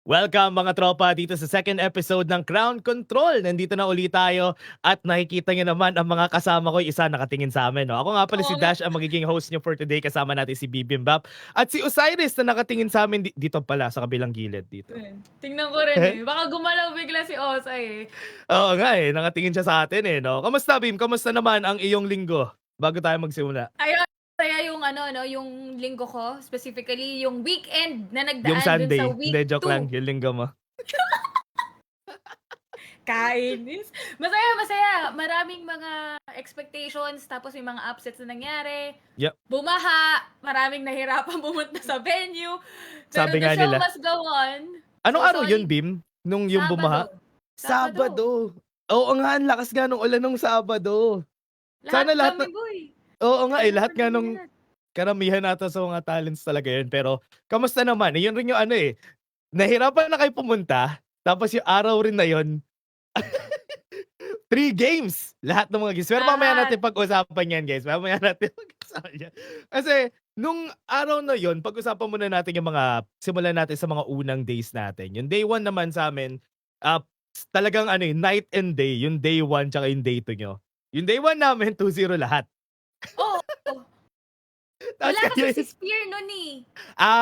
Welcome mga tropa dito sa second episode ng Crown Control. Nandito na ulit tayo at nakikita nyo naman ang mga kasama ko. Isa nakatingin sa amin. No? Ako nga pala Oo si nga. Dash, ang magiging host nyo for today. Kasama natin si Bibimbap at si Osiris na nakatingin sa amin dito pala sa kabilang gilid dito. Tingnan ko rin eh. Baka gumalaw bigla si Osay eh. Oo nga nakatingin siya sa atin no. Kamusta Bim? Kamusta naman ang iyong linggo? Bago tayo magsimula. Ayun, kaya yung yung linggo ko, specifically yung weekend na Yung nagdaan dun Sunday. sa week Hindi, joke 2. lang. Yung linggo mo. Kainis. Masaya. Maraming mga expectations, tapos may mga upsets na nangyari. Yep. Bumaha, maraming nahirapan pumunta sa venue. Pero Sabi the nga show nila. must go on. Anong So, araw yun, Bim? Nung yung bumaha? Sabado. Oo nga, ang lakas nga nung ulan nung Sabado. Sana lahat na- kami, boy. Oo nga lahat nga nung karamihan nata sa mga talents talaga yun. Pero, kamusta naman? Yun rin yung nahirapan na kayo pumunta, tapos yung araw rin na yun, 3 games! Lahat ng mga games. Pero mamaya natin pag-usapan yan, guys. Mamaya natin pag-usapan yan. Kasi, nung araw na yun, pag-usapan muna natin yung simulan natin sa mga unang days natin. Yung day 1 naman sa amin, talagang night and day. Yung day 1 tsaka yung day 2 nyo. Yung day 1 namin, 2-0 lahat. Oo. Wala kasi si Spear nun eh.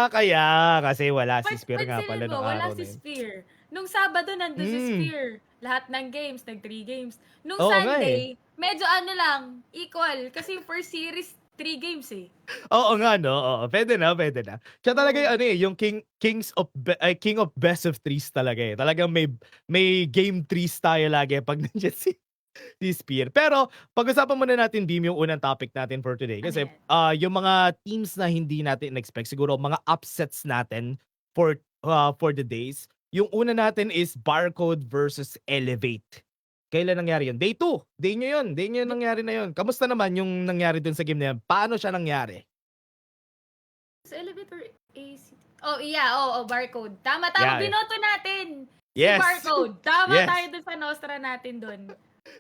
Kaya. Kasi wala si Spear nga pala nung wala araw si na yun. Spear. Nung Sabado nandun si Spear. Lahat ng games, nag 3 games. Nung Oo nga Sunday, medyo equal. Kasi first series, 3 games eh. Oo nga, no? Oo, pwede na. Siya talaga yung king of best of threes talaga eh. Talagang may game threes tayo lagi pag nandiyan si Spear. Pero, pag-usapan muna natin, Bim, yung unang topic natin for today. Kasi, yung mga teams na hindi natin expect, siguro mga upsets natin for the days. Yung una natin is Barcode versus Elevate. Kailan nangyari yun? Day 2. Day nyo yun nangyari na yun. Kamusta naman yung nangyari dun sa game na yun? Paano siya nangyari? Sa Elevator AC. Oh, yeah. Barcode. Tama. Yeah. Binoto natin. Yes. Si Barcode. Tama Yes. tayo dun sa Nostra natin dun.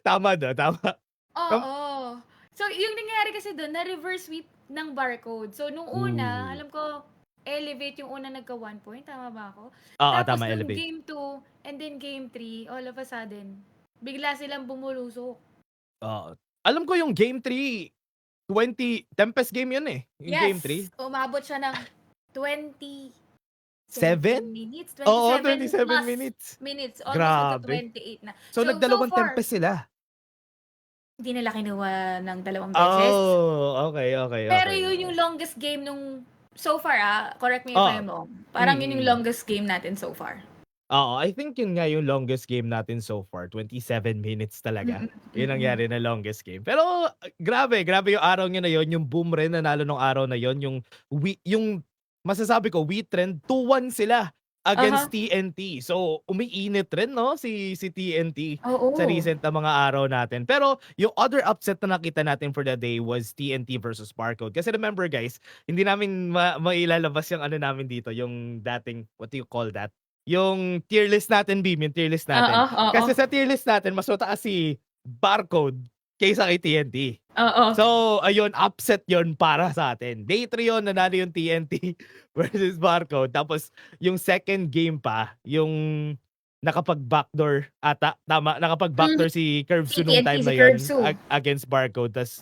Tama. Oo. So, yung nangyari kasi dun, na-reverse sweep ng Barcode. So, nung una, alam ko, Elevate yung una nagka 1 point. Tama ba ako? Oo, Tapos tama, nung Elevate. game 2 and then game 3, all of a sudden, bigla silang bumulusok. Oo. Alam ko yung game 3, Tempest game yun eh. Yung game 3. Umabot siya ng 27 minutes. 27 Oo, 27 plus minutes. Almost Grabe. to 28 na. So nagdalawang Tempest sila. Hindi nila kinuha ng 2 beses. Oh, okay. Pero yun yung longest game nung so far, correct me if I'm wrong. Parang yun yung longest game natin so far. Oo, I think yun nga yung longest game natin so far. 27 minutes talaga. Yun nangyari na longest game. Pero grabe yung araw niya na yun. Yung boom rin nanalo nung araw na yun. Yung masasabi ko, we trend 2-1 sila against TNT. So, umiinit rin, no? Si TNT sa recent na mga araw natin. Pero, yung other upset na nakita natin for the day was TNT versus Barcode. Kasi remember, guys, hindi namin mailalabas yung namin dito, yung dating, what do you call that? Yung tier list natin, Bim, yung tier list natin. Kasi sa tier list natin, mas mataas si Barcode kaysa kay TNT. So, ayun, upset yon para sa atin. Day 3 yun, nanalo yung TNT versus Barcode. Tapos, yung second game pa, yung nakapag-backdoor ata. Tama, nakapag-backdoor si Curvesu nung time na yun against Barcode. Tas,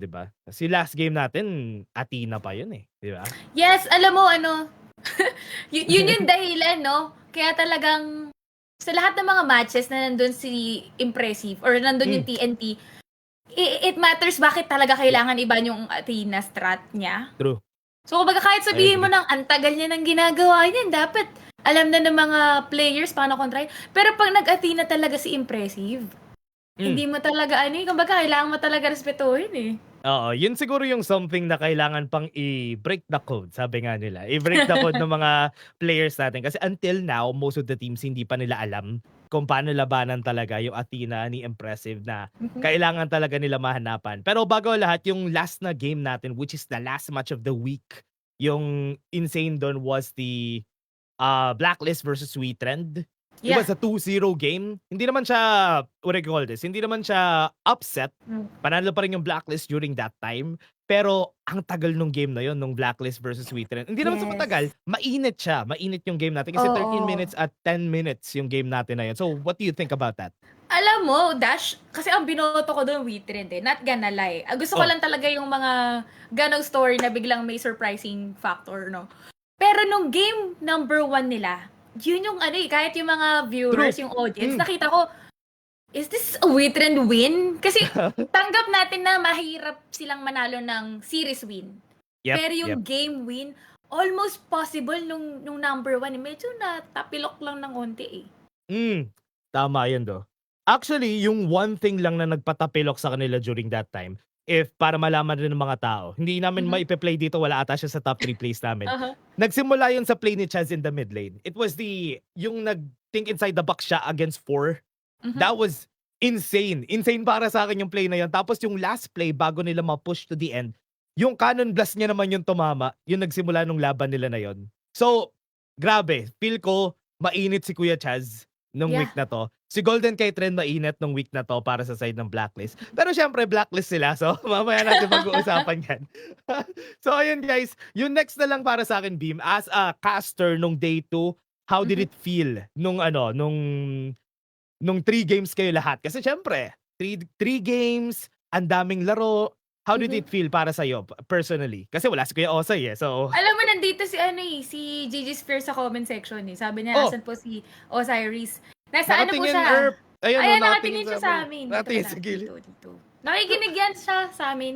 diba? Si last game natin, Athena pa yun eh. Diba? Yes, alam mo yun yung dahilan, no? Kaya talagang sa lahat ng mga matches na nandun si Impressive or nandun yung TNT, it matters bakit talaga kailangan iba yung Athena strat niya. True. So, kumbaga kahit sabihin mo ng antagal niya ng ginagawa niya, dapat alam na ng mga players paano kontra. Pero pag nag-Athena talaga si Impressive, hindi mo talaga kumbaga kailangan mo talaga respetuhin eh. Oo, yun siguro yung something na kailangan pang i-break the code, sabi nga nila. I-break the code ng mga players natin. Kasi until now, most of the teams hindi pa nila alam kung paano labanan talaga yung Athena ni Impressive na kailangan talaga nila mahanapan. Pero bago lahat, yung last na game natin, which is the last match of the week, yung insane doon was the Blacklist versus Sweet Trend. It was a 2-0 game. Hindi naman siya, what do you call this? Hindi naman siya upset. Panalo pa rin yung Blacklist during that time. Pero ang tagal nung game na yon nung Blacklist versus Sweetren. Hindi naman sa matagal, Yes. mainit siya. Mainit yung game natin kasi 13 minutes Oo. at 10 minutes yung game natin na yun. So what do you think about that? Alam mo, Dash, kasi ang binoto ko doon Wheatland eh. Not gonna lie. Gusto ko Oh, lang talaga yung mga ganong story na biglang may surprising factor, no? Pero nung game number 1 nila, yun yung ano eh, kahit yung mga true. viewers, yung audience, Mm. nakita ko, is this a Wheatland win? Kasi tanggap natin na mahirap silang manalo ng series win. Yep, Pero yep. yung game win, almost possible nung number 1 eh. Medyo natapilok lang ng konti eh. Tama yun do. Actually, yung one thing lang na nagpatapilok sa kanila during that time, if para malaman rin ng mga tao, hindi namin Mhm. maipe-play dito, wala ata siya sa top 3 plays namin. Uh-huh. Nagsimula yun sa play ni Chaz in the mid lane. It was yung nag-think inside the box siya against 4. Mhm. That was insane. Insane para sa akin yung play na yun. Tapos yung last play, bago nila ma-push to the end, yung cannon blast niya naman yung tumama, yung nagsimula nung laban nila na yun. So, grabe. Feel ko, mainit si Kuya Chaz nung Yeah. week na to. Si Golden Kite rin mainit nung week na to para sa side ng Blacklist. Pero syempre, Blacklist sila. So, mamaya natin pag-uusapan yan. So, ayun guys. Yung next na lang para sa akin, Beam, as a caster nung day 2, how did Mhm. it feel nung 3 games kayo lahat? Kasi syempre, 3 games, ang daming laro. How did Mhm. it feel para sa'yo, personally? Kasi wala si Kuya Osay eh. So, Alam mo, nandito si ano eh, si Gigi Spears sa comment section eh. Sabi niya, oh, asan po si Osiris? Nasa ano po nakatingin, siya? ayan o, Ayan, nakatingin nakatingin siya sa sa may, amin. Dito nakatingin pala. sa gilid. Dito. Nakikinig yan siya sa amin.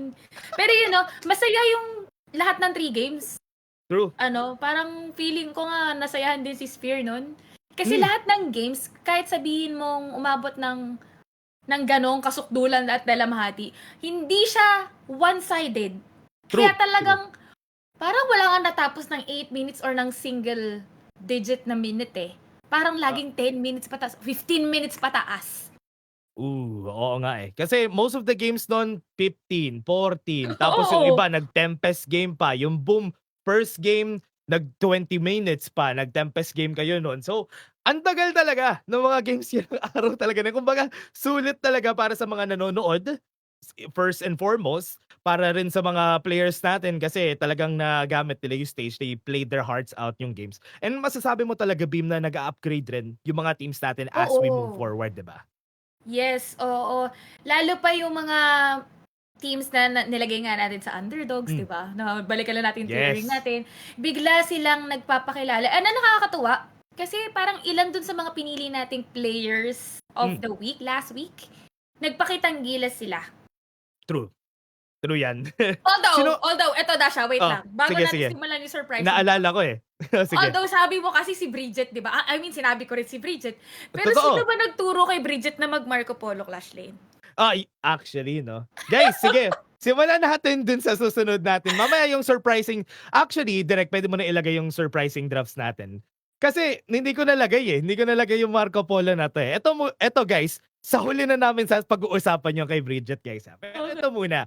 Pero yun know, masaya yung lahat ng 3 games. True. Ano, parang feeling ko nga nasayahan din si Spear nun. Kasi Hmm. lahat ng games, kahit sabihin mong umabot ng ganong kasukdulan at dalamhati, hindi siya one-sided. True. Kaya talagang parang wala kang natapos ng 8 minutes or ng single digit na minute eh. Parang Ah, laging 10 minutes pataas, 15 minutes pataas. oo nga eh. Kasi most of the games nun, 15, 14. Tapos yung Oo. iba, nag-Tempest game pa. Yung boom, first game, nag-20 minutes pa. Nag-Tempest game kayo nun. So, ang tagal talaga ng mga games yun ng araw talaga. Na, kumbaga, sulit talaga para sa mga nanonood. First and foremost, para rin sa mga players natin kasi talagang nagamit nila yung stage. They played their hearts out yung games. And masasabi mo talaga, Beam, na nag-upgrade rin yung mga teams natin as we move Oo. forward, di ba? Yes, oo. Lalo pa yung mga teams na nilagay nga natin sa underdogs, Mm. 'di ba? Na balikan lang natin yung tiering Yes. natin. Bigla silang nagpapakilala. Ano nakakatuwa? Kasi parang ilan dun sa mga pinili nating players of Mm. the week, last week, nagpakitang gilas sila. True. True yan. Sino Although, eto Dasha, wait oh, lang. Bago sige, natin sige. simulan yung surprising Naalala part. ko eh. Sige. Although sabi mo kasi si Bridget, 'di ba? I mean, sinabi ko rin si Bridget. Pero sino Totoo. ba nagturo kay Bridget na mag Marco Polo Clash Lane? Actually, no. Guys, sige. Simulan natin dun sa susunod natin. Mamaya yung surprising, actually, direct, pwede mo na ilagay yung surprising drafts natin. Kasi, hindi ko nalagay eh. Hindi ko nalagay yung Marco Polo na to eh. Eto guys, sa huli na namin sa pag-uusapan yung kay Bridget guys. Pero Okay. ito muna.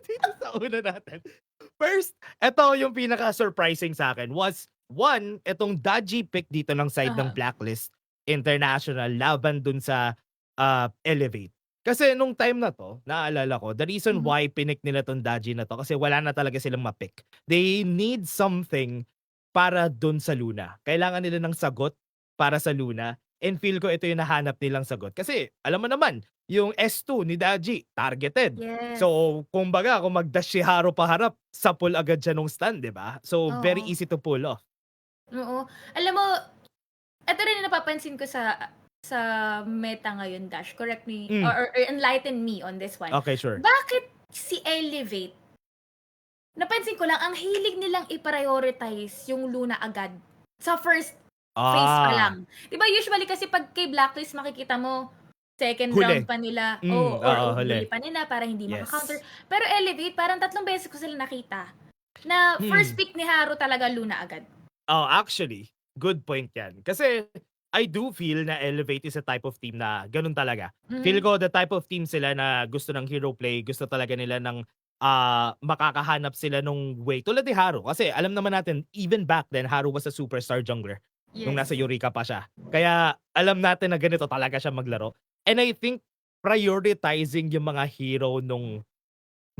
Dito sa una natin. First, ito yung pinaka-surprising sa akin was, one, itong dodgy pick dito ng side ng Uh-huh. Blacklist International laban dun sa Elevate. Kasi nung time na to, naalala ko, the reason Mhm. why pinik nila tong Daji na to kasi wala na talaga silang ma-pick. They need something para dun sa Luna. Kailangan nila ng sagot para sa Luna. And feel ko ito yung nahanap nilang sagot. Kasi alam mo naman, yung S2 ni Daji, targeted. Yes. So, kumbaga, kung mag-dash si Haro paharap, sapul agad siya nung stun, di ba? So, very Oo. easy to pull off. Oo. Alam mo, ito rin yung napapansin ko sa meta ngayon, Dash. Correct me Mm. or enlighten me on this one. Okay, sure. Bakit si Elevate, napansin ko lang, ang hilig nilang i-prioritize yung Luna agad sa first phase pa lang. Di ba usually kasi pag kay Blacklist makikita mo, second Huli. round pa nila, Oo, or huli. huli pa nila para hindi Yes. maka-counter. Pero Elevate, parang 3 beses ko sila nakita na first pick ni Haru talaga Luna agad. Oh, actually, good point yan. Kasi I do feel na Elevate is a type of team na ganun talaga. Feel ko the type of team sila na gusto ng hero play, gusto talaga nila ng makakahanap sila nung way. Tulad ni Haru. Kasi alam naman natin, even back then, Haru was a superstar jungler. Nung nasa Eureka pa siya. Kaya alam natin na ganito talaga siya maglaro. And I think prioritizing yung mga hero nung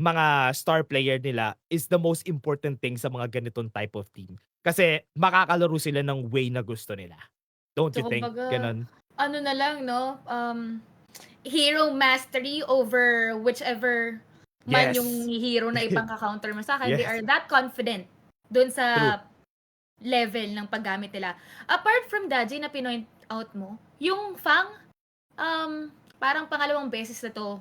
mga star player nila is the most important thing sa mga ganitong type of team. Kasi makakalaro sila ng way na gusto nila. Don't So, you think? kumbaga, Ganon? ano na lang, no? Hero mastery over whichever man yung Yes. hero na ipangka-counter mo sa akin. They Yes. are that confident dun True. sa level ng paggamit nila. Apart from that, Jay, na pinoint out mo, yung Fang, parang pangalawang beses na to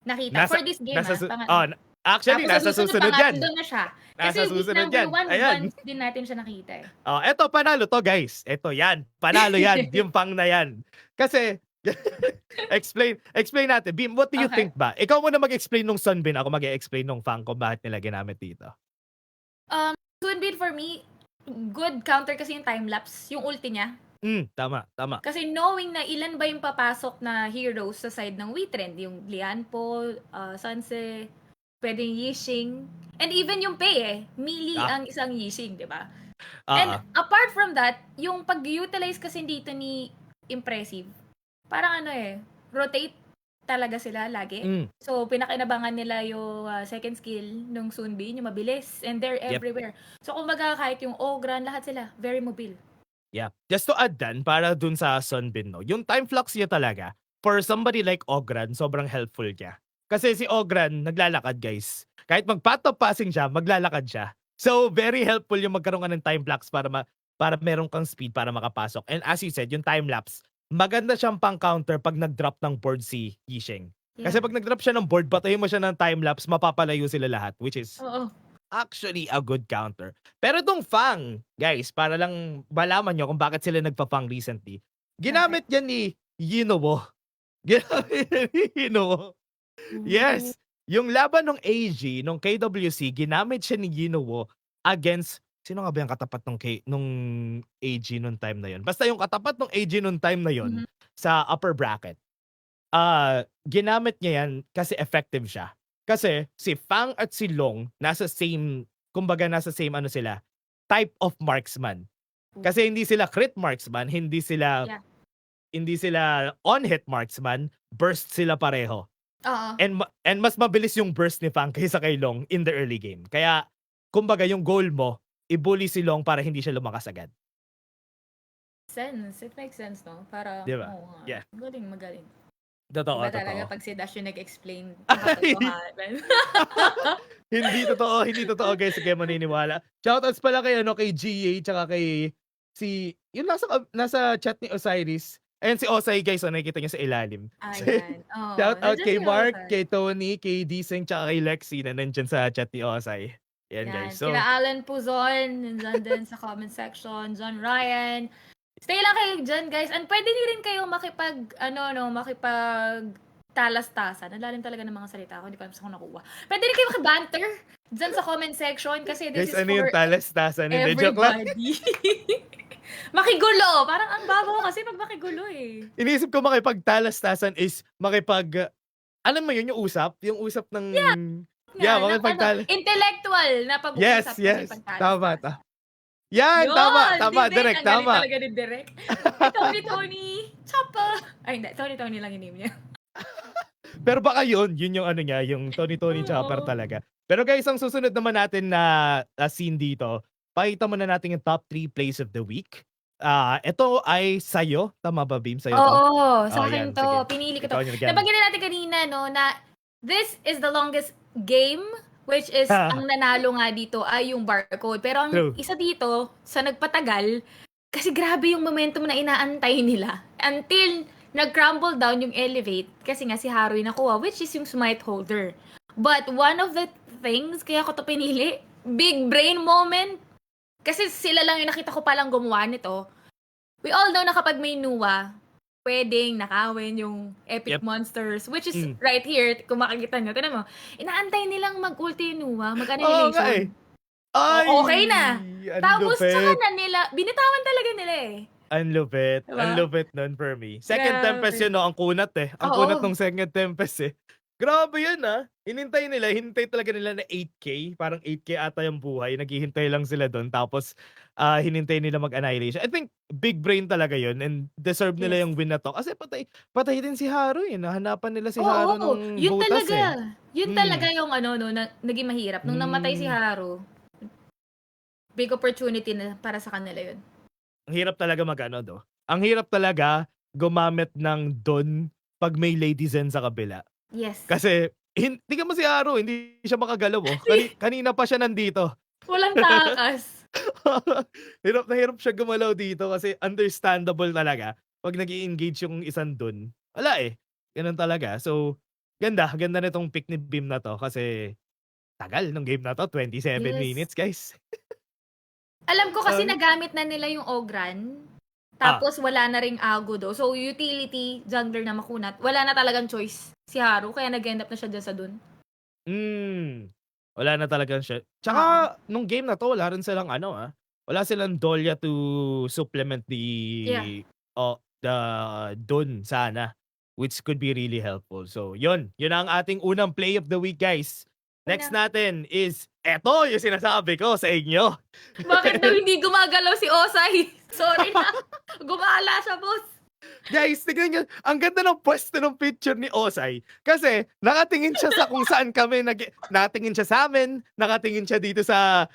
nakita. Nasa For this game, nasa su pangatlo. actually Tapos sa nasa susunod, susunod yan. pangatlo na siya. Kasi Nasa week susunod number yan. 1, Ayan. once din natin siya nakita eh. Eto panalo to, guys. Eto yan, panalo yan, yung Fang na yan. Kasi explain natin. Beam, what do you Okay. think ba? Ikaw muna mag-explain nung Sunbeam, ako mag-e-explain nung Fang kung bakit nila ginamit dito. Sunbeam for me, good counter kasi yung time-lapse, yung ulti niya. Tama. Kasi knowing na ilan ba yung papasok na heroes sa side ng Witrend, yung Lianpo, Sanse, pwedeng Yixing, and even yung Pei melee ang isang Yixing, di ba? And apart from that, yung pag-utilize kasi dito ni Impressive, parang rotate talaga sila lagi. So, pinakinabangan nila yung second skill nung Sunbeam, yung mabilis, and they're everywhere. So, kumbaga kahit yung Ogran, lahat sila, very mobile. Yeah. Just to add dan, para dun sa Sunbeam, no, yung time flux niya talaga, for somebody like Ogran, sobrang helpful niya. Kasi si Ogran, naglalakad, guys. Kahit mag-path of passing siya, maglalakad siya. So, very helpful yung magkaroon ka ng time flux para meron kang speed para makapasok. And as you said, yung time lapse, maganda siyang pang-counter pag nag-drop ng board si Yixing. Kasi pag nag-drop siya ng board, batayin mo siya ng time lapse, mapapalayo sila lahat, which is actually a good counter. Pero itong Fang, guys, para lang malaman nyo kung bakit sila nagpa-Fang recently, ginamit yan ni Yinouo. Ginamit yan ni Yinouo. Yes. Yung laban ng AG, nung KWC, ginamit siya ni Yinouo against, sino nga ba yung katapat nung AG nung time na yon? Basta yung katapat ng AG nung time na yon sa upper bracket. Ginamit niya yan kasi effective siya. Kasi si Fang at si Long nasa same ano sila, type of marksman. Kasi hindi sila crit marksman, hindi sila on-hit marksman, burst sila pareho. And mas mabilis yung burst ni Fang kaysa kay Long in the early game. Kaya, kumbaga yung goal mo, i-bully si Long para hindi siya lumakas agad. It makes sense, no? Para, diba? Yeah. Magaling. Totoo. Talaga pag si Dash yung nag-explain, nakatotohanan. Hindi totoo guys, kaya maniniwala. Shoutouts pala kay GA, tsaka kay yung nasa chat ni Osiris. Ayan si Osay guys, nakikita niyo sa ilalim. Ayan. Shoutout kay si Mark, Osay. kay Tony, kay Diseng, tsaka kay Lexi na nandyan sa chat ni Osay. Yan guys. So, kila Alan Puzon, nandyan din sa comment section, John Ryan. Stay lang kayo dyan, guys. And pwede niyo rin kayo makipag talastasan. Ang lalim talaga ng mga salita ko. Hindi ko alam saan ko nakuha. Pwede rin kayo makibanter dyan sa comment section kasi this guys, is for yung talastasan? Hindi, joke lang. everybody. Makigulo. Parang ang babaw kasi pag makigulo eh. Iniisip ko makipagtalastasan is alam mo yun, yung usap ng... Yeah, intellectual na pag-uusap. Yes. Tama. Yan, tama, direct, tama. Ang galing talaga ni Direct. Tony, Choppa. Ay, hindi, Tony lang yung name niya. Pero baka yun yung ano niya, yung Tony Chopper talaga. Pero guys, ang susunod naman natin na scene dito, pakita muna natin yung top 3 plays of the week. Ito ay sa'yo. Tama ba, Beam? Sa'yo to? Oo, sa akin yan, to. sige. Pinili ko to. Ikaw, Nabanggit na natin kanina, no, na this is the longest game, which is, ang nanalo nga dito ay yung barcode. Pero ang isa dito, sa nagpatagal, kasi grabe yung momentum na inaantay nila. Until nag-crumble down yung elevate, kasi nga si Haruy nakuha, which is yung smite holder. But one of the things, kaya ko to pinili, big brain moment, kasi sila lang yung nakita ko palang gumawa nito. We all know na kapag may Nuwa, pwedeng nakawin yung epic monsters, which is right here, kung makikita nyo, tinan mo, inaantay nilang mag-ulti yung Nuwa, mag-annihilation. Okay na. Tapos saka na nila, binitawan talaga nila eh. Ang lupit. Diba? Ang lupit nun for me. Second Tempest yun, no? Ang kunat eh. Ang kunat ng Second Tempest eh. Grabe yan, hinintay talaga nila na 8K, parang 8K ata yung buhay, naghihintay lang sila dun tapos, hinintay nila mag-Annihilation. I think big brain talaga yun and deserve nila Yes. yung win na 'to kasi patay patay din si Haru, nahanapan nila si Haru Oo, ng yun butas, eh. talaga. Yun talaga Hmm, yung ano 'no, na naging mahirap nung namatay si hmm. Haru, big opportunity na para sa kanila yun. Ang hirap talaga mag-ano 'no, ang hirap talaga gumamit ng Dun 'pag may Lady Zen sa kabila. Yes. Kasi tignan mo si Haru hindi siya makagalaw, kanina pa siya nandito. Walang takas. Hirap na hirap siya gumalaw dito kasi understandable talaga 'pag nag-e-engage yung isang dun. Wala, gano'n talaga. So, ganda nitong pick ni Beam na 'to kasi tagal nung game na 'to, 27 minutes Yes. guys. Alam ko kasi Ah, nagamit na nila yung Ogran, ah, tapos wala na ring Agudo. So, utility jungler na makunat, wala na talagang choice si Haru kaya nag-end up na siya diyan sa dun. hmm, wala na talagang siya Oo. tsaka nung game na 'to wala rin silang ano, wala silang Dahlia to supplement Yeah. the dun sana, which could be really helpful. So yun ang ating unang play of the week, guys. Okey Next na. natin is eto yung sinasabi ko sa inyo. Bakit daw hindi gumagalaw si Osay? Sorry na, gumala siya, boss. Guys, tignan niyo, ang ganda ng pwesto ng picture ni Osay kasi nakatingin siya sa kung saan kami nakatingin siya sa'min, nakatingin siya dito sa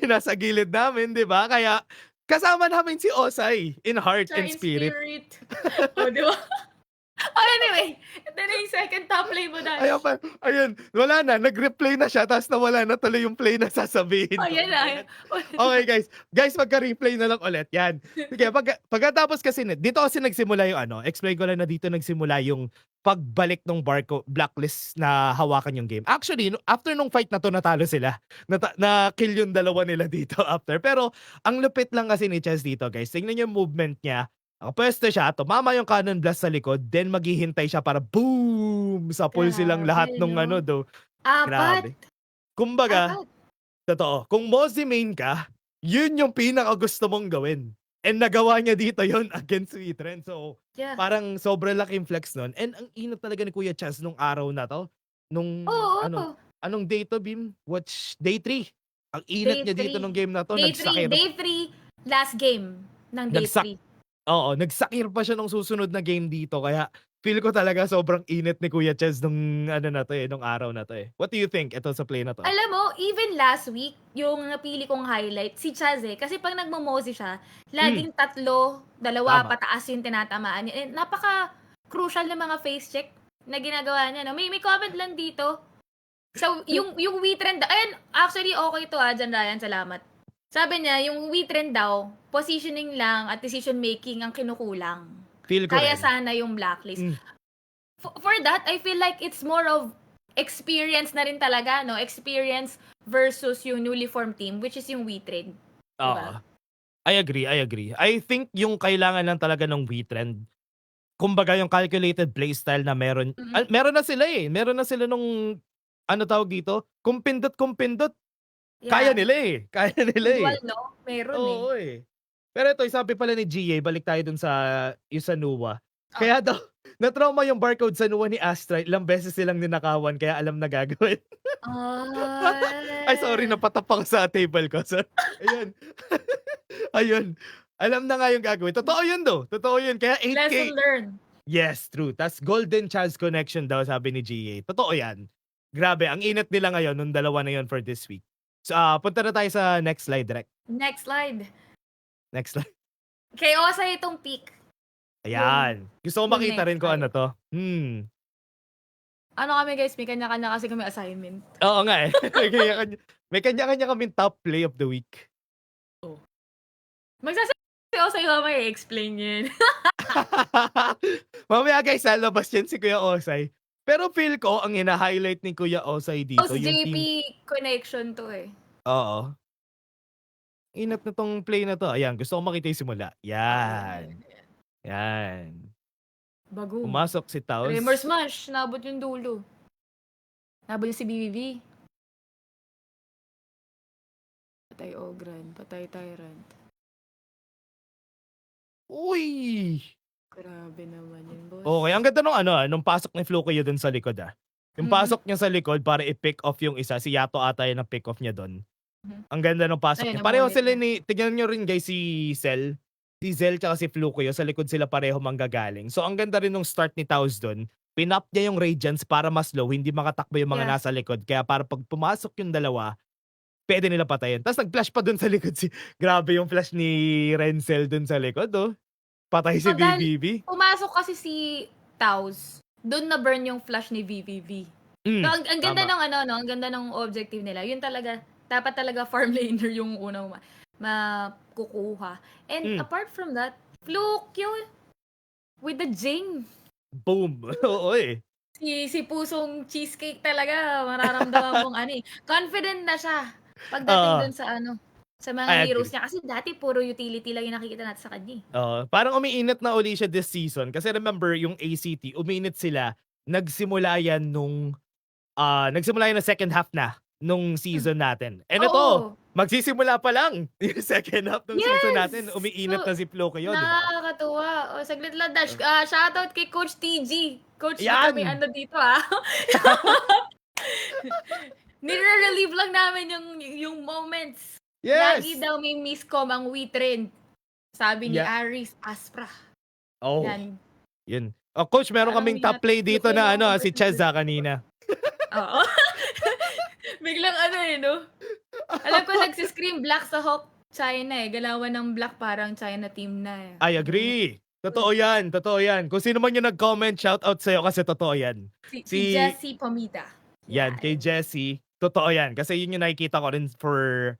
nasa gilid namin, 'di ba? Kaya kasama namin si Osay in heart Siya and in spirit. spirit. Oh, 'di ba? Oh, anyway, ito na yung second top play mo, Ayan Dash. pa, ayun, wala na, nag-replay na siya tapos nawala na tuloy yung play na sasabihin Oh, ko. yan Ano na. ba 'yan? Okay, guys. Guys, magka-replay na lang ulit, 'yan. Sige, pagkatapos kasi dito kasi nagsimula yung explain ko lang na dito nagsimula yung pagbalik nung Blacklist na hawakan yung game. Actually, after nung fight na 'to natalo sila. Na-kill yung dalawa nila dito after. Pero ang lupit lang kasi ni Chess dito, guys. Tingnan niyo yung movement niya. Nakapuwesto siya, tumama yung cannon blast sa likod, then maghihintay siya para boom! Sapul silang Grabe, lahat nung 'no? Apat. grabe. Kumbaga, Apat. totoo, kung Mozzie main ka, yun yung pinakagusto mong gawin. And nagawa niya dito yon against Sweetren. So, Yeah. parang sobrang laking flex nun. And ang init talaga ni Kuya Chaz nung araw na 'to. Nung Oo. anong day 'to, Bim? Day 3. Ang init Day niya dito nung 3. game na 'to, Day 3. nagsakir Day 3, last game ng day nagsak 3. Oo, nagsakir pa siya nung susunod na game dito kaya feel ko talaga sobrang init ni Kuya Chaz nung ano na 'to, nung araw na 'to. What do you think ito sa play na 'to? Alam mo, even last week, yung napili kong highlight, si Chaz Kasi pag nagmo-Mozzie siya, Hmm, laging tatlo, dalawa, tama. pataas yung tinatamaan niya. Eh, napaka-crucial ng mga face check na ginagawa niya. No? May comment lang dito. So, yung wheat trend, ayan, actually, okay to Jan Ryan, salamat. Sabi niya, yung wheat trend daw, positioning lang at decision making ang kinukulang. Feel ko Kaya rin. sana yung blacklist. Hmm, For that, I feel like it's more of experience na rin talaga, no? Experience versus yung newly formed team, which is yung we trade. oo. Diba? I agree. I think yung kailangan lang talaga ng WeTrend, kumbaga yung calculated playstyle na Mm-mm. meron na sila, meron na sila nung ano tawag dito, kumpindot-kumpindot. Kaya Yeah. nila, kaya nila, Visual, no? Meron eh. Oo, Pero ito, sabi pala ni GA, balik tayo dun sa yung sa Nuwa. Oh. Kaya daw na-trauma yung barcode sa Nuwa ni Astra, ilang beses silang ninakawan kaya alam na gagawin. Ay, sorry, Ay. napatap ako sa table ko. Sorry. Ayun. Ayun. Alam na nga yung gagawin. Totoo yun though. Totoo yun. Kaya 8K. Lesson learned. Yes, true. Tas golden chance connection daw sabi ni GA. Totoo yan. Grabe, ang init nila ngayon nung dalawa na yun for this week. So, punta na tayo sa next slide, direct. Next slide. Next slide. Kay Osa itong peak. Yung, Ayan. Gusto ko yung makita next rin kung ano slide. to. Ano kami guys, may kanya-kanya kasi kami assignment. Oo nga may kanya-kanya kaming top play of the week. Magsasabi si Osa yung mamaya i-explain yun. Mamaya guys, lalabas yan si Kuya Osay. Pero feel ko, ang hina-highlight ni Kuya Osay dito, Post yung JP team. connection to eh. Oo. Inat na tong play na to. Ayan, gusto ko makita yung simula. Ayan, ayan, Yan. ayan. Yan. Bagoong. Pumasok si Tremor Taos. Smash, nabot yung dulo. Nabot yung si BBB. Patay Ogran, patay Tyrant. Uy! Grabe naman yun, boss. Okay, ang ganda nung nung pasok ni Flukayo dun sa likod. Yung pasok niya sa likod para i-pick off yung isa, si Yato ata yun ang pick off niya dun. Ang ganda ng pasok Ayun, niya. Pareho namulit sila na. ni tignan niyo rin guys si Cell. Si Zell tsaka si Flukuyo sa likod sila pareho manggagaling. So ang ganda rin nung start ni Taos dun. Pinap niya yung Radiance para mas low, hindi makatakbo yung mga Yeah. nasa likod. Kaya para pag pumasok yung dalawa, pwede nila patayin. Tapos nag-flash pa dun sa likod grabe yung flash ni Renzel dun sa likod, oh. Patay si Dahil VVV. pumasok kasi si Taos, doon na burn yung flash ni VVV. So, ang ganda tama. ng ang ganda ng objective nila. Yun talaga, dapat talaga farm laner yung unang makukuha. And apart from that, Fluke yun with the Jing. Boom. Oo eh. Si Pusong Cheesecake talaga, mararamdaman mong confident na siya pagdating dun sa mga I heroes agree. niya. Kasi dati puro utility lang yung nakikita natin sa kanya. Parang umiinit na uli siya this season. Kasi remember, yung ACT, umiinit sila. Nagsimula yan na second half na nung season natin. And ito, magsisimula pa lang yung second half ng season natin. Umiinit na si Floco yun, di ba? Nakakatuwa. Saglit lang, Dash. Shoutout kay Coach TG. Coach, di Yan! kami dito, Nire-relieve lang namin yung moments. Yes! Lagi daw may miscom ang WeTrend. Sabi ni Aris Aspra. Oh, Yan. yun. Coach, meron Parang kaming hindi top play dito natin na nakuha si Cheza kanina. Oo. Biglang no? Alam ko nagsiscream black sa Hawk China Galawan ng black parang China team na I agree. Totoo yan, totoo yan. Kung sino man yung nag-comment, shoutout sa'yo kasi totoo yan. Si Jessie Pomida. Yan, kay Jessie. Totoo yan. Kasi yun yung nakikita ko rin for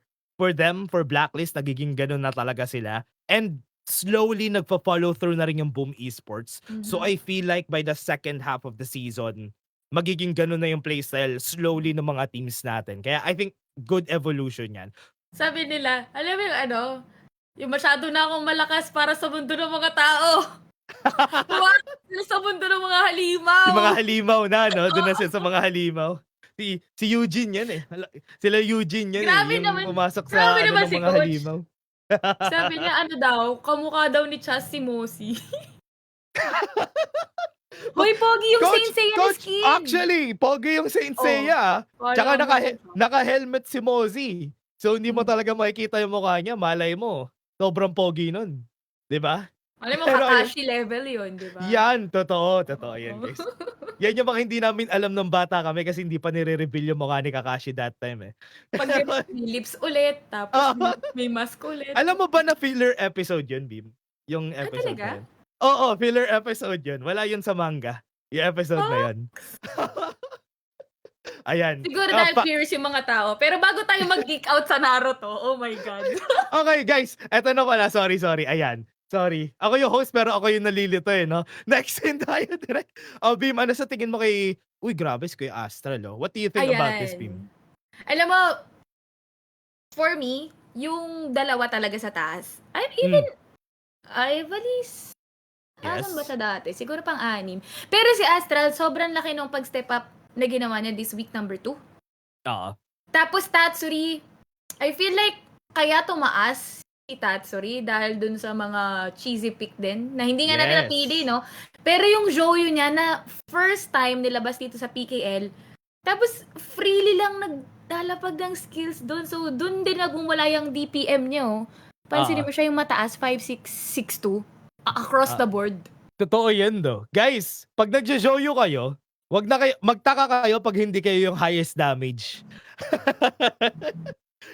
them, for Blacklist, nagiging ganun na talaga sila. And slowly nagpa-follow through na rin yung Boom Esports. So I feel like by the second half of the season, magiging ganun na yung playstyle slowly ng mga teams natin. Kaya I think good evolution yan. Sabi nila, alam mo yung masyado na akong malakas para sa mundo ng mga tao. Sa mundo ng mga halimaw. Yung mga halimaw na, no? Doon na sila sa mga halimaw. Si Eugene yan eh. Sila Eugene yan grabe yung naman, pumasok sa grabe naman ng si mga Coach. halimaw. Sabi niya, kamukha daw ni Chas si Mosi. Hoy, pogi yung Saint Seiya Coach, skin. actually, pogi yung Saint Seiya. Tsaka naka-helmet si Mozi. So, hindi mo talaga makikita yung mukha niya. Malay mo, sobrang pogi nun. Diba? Alam mo, Kakashi level yun, diba? Yan, totoo yan, guys. Yan yung mga hindi namin alam nung bata kami kasi hindi pa nire-reveal yung mukha ni Kakashi that time eh. Pag may lips ulit, tapos may mask ulit. Alam mo ba na filler episode yun, Bim? Yung episode na yun. Oo, filler episode yun. Wala yun sa manga. Yung episode na yun. Ayan. Siguro dahil curious yung mga tao. Pero bago tayo mag-geek out sa Naruto, oh my God. Okay, guys. Eto na pala. Sorry. Ayan. Sorry. Ako yung host pero ako yung nalilito no? Next in tayo direct. Bim, ano sa tingin mo kay... Uy, grabe si Kuya Astral, What do you think about this, Bim? Alam mo, for me, yung dalawa talaga sa taas. Ivalis. Asan ba siya dati? Siguro pang-anim. Pero si Astral, sobrang laki nung pag-step up na ginawa niya this week number 2. Oo. Tapos Tatsuri, I feel like kaya tumaas si Tatsuri dahil dun sa mga cheesy pick din na hindi nga natin napili, no? Pero yung Joyo niya na first time nilabas dito sa PKL, tapos freely lang naglalapag ng skills dun. So, dun din nagmumula yung DPM niya, Pansinin mo siya yung mataas, 5'6", 6'2", across the board. Totoo yan, Guys, pag nagjo-joyo kayo, magtaka kayo pag hindi kayo yung highest damage.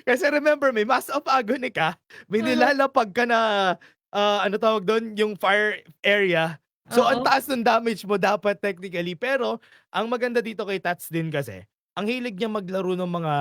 Kasi remember, may Mass of Agony ka, may nilalapag ka na, ano tawag doon, yung fire area. So, ang taas ng damage mo dapat technically. Pero, ang maganda dito kay Tats din kasi, ang hilig niya maglaro ng mga,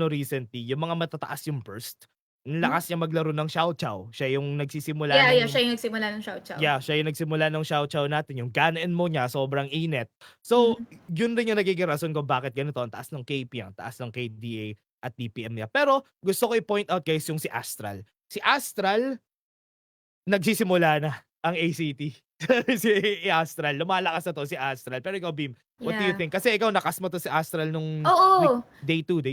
recently, yung mga matataas yung burst. Lakas niya maglaro ng Xiao Xiao. Siya yung nagsisimula siya yung nagsimula ng Xiao Xiao. Yeah, siya yung nagsimula ng Xiao Xiao natin. Yung Ganon mo niya, sobrang init. So, yun rin yung nagiging rason kung bakit ganito. Ang taas ng KP, ang taas ng KDA at DPM niya. Pero, gusto ko i-point out guys yung si Astral. Si Astral, nagsisimula na ang ACT. Si Astral. Lumalakas na to si Astral. Pero ikaw, Bim, what do you think? Kasi ikaw, nakas mo to si Astral nung day 2.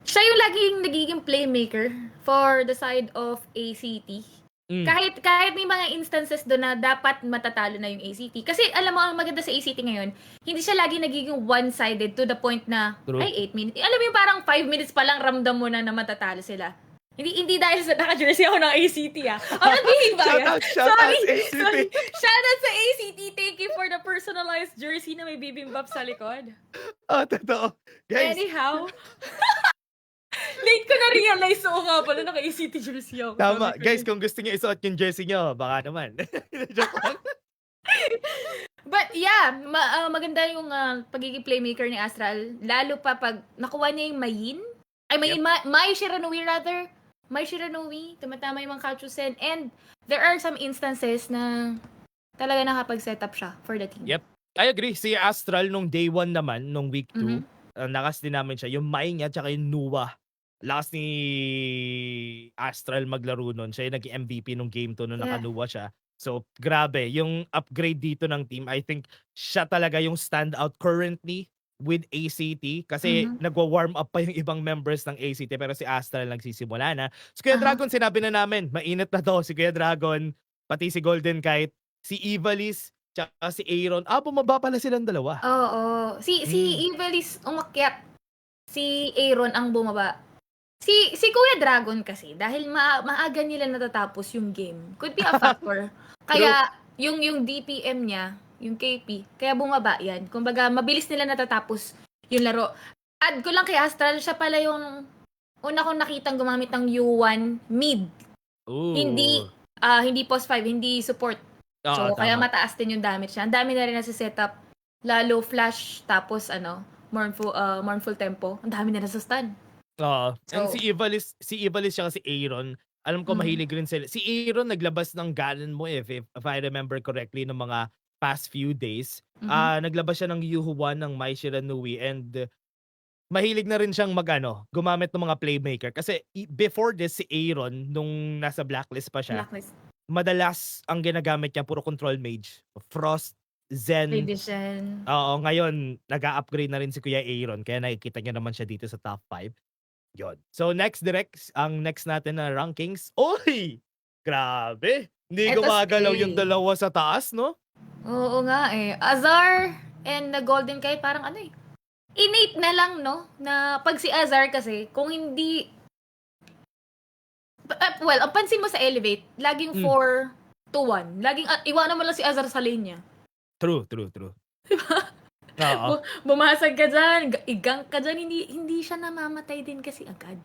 Siya yung laging nagiging playmaker for the side of ACT. Hmm, Kahit may mga instances doon na dapat matatalo na yung ACT. Kasi alam mo, ang maganda sa ACT ngayon, hindi siya lagi nagiging one-sided to the point na, true. ay, 8 minutes. Alam mo yung parang 5 minutes pa lang ramdam mo na matatalo sila. Hindi dahil sa naka-jersey ako ng ACT ah. Oh, nagbihing ba yan? Shout out Sorry, ACT. sorry. Shout out sa ACT. Thank you for the personalized jersey na may bibimbap sa likod. Totoo. Guys, Anyhow, late ko na-realize, oo nga pala, naka-ACT jersey ako. tama. Sabi ko Guys, yun. kung gusto niyo isuot yung jersey niyo, baka naman. Joke lang. But yeah, maganda yung pagiging playmaker ni Astral. Lalo pa pag nakuha niya yung Mayin. Ay, Mayin, Mai Shiranui rather. Mai Shiranui, tumatama yung mga Kachusen. And there are some instances na talaga nakapag-set up siya for the team. Yep. I agree. Si Astral nung day 1 naman, nung week 2, Mhm. nakas din namin siya. Yung Mai niya, tsaka yung Nuwa. Lakas ni Astral maglaro nun. Siya yung naging MVP nung game 2 nung Yeah. nakanuwa siya. So, grabe. Yung upgrade dito ng team, I think siya talaga yung standout currently with ACT kasi Mhm. nagwa-warm up pa yung ibang members ng ACT pero si Astral nagsisimula na. Si Kuya Aha. Dragon, sinabi na namin, mainit na to. Si Kuya Dragon, pati si Golden Kite, si Ivalice, tsaka si Aaron. Bumaba pala silang dalawa. Oo. Si Evelis umakyat. Si Aaron ang bumaba. Si Kuya Dragon kasi, dahil maaga nila natatapos yung game, could be a factor. Kaya, yung DPM niya, yung KP, kaya bumaba yan. Kumbaga, mabilis nila natatapos yung laro. Add ko lang kay Astral, siya pala yung una kong nakitang gumamit ng U1 mid. Ooh. Hindi post 5, hindi support. So, Oo, kaya tama. mataas din yung damage niya. Ang dami na rin nasa setup. Lalo flash, tapos mournful tempo. Ang dami na nasa stun. Oo. And So, si Ivalice tsaka si Aaron, alam ko Mhm. mahilig rin sila. Si Aaron naglabas ng Ganon mo if I remember correctly ng mga past few days. Mhm. Naglabas siya ng Yuhuan ng Mai Shiranui and mahilig na rin siyang gumamit ng mga playmaker. Kasi before this, si Aaron, nung nasa blacklist pa siya, Blacklist. madalas ang ginagamit niya puro control mage. Frost, Zen. Edition. Oo, ngayon nag-a-upgrade na rin si Kuya Aaron kaya nakikita niyo naman siya dito sa top 5. Yun. So next ang next natin na rankings. Oy! Grabe! Hindi Eto gumagalaw si yung dalawa sa taas, no? Oo nga eh. Azar and the Golden Kite parang innate na lang, no? Na pag si Azar kasi, kung hindi well, ang pansin mo sa Elevate, laging 4-1. Laging iwanan mo lang si Azar sa lane niya. True. Oo. Bumasag ka dyan, igang ka dyan, hindi siya namamatay din kasi agad.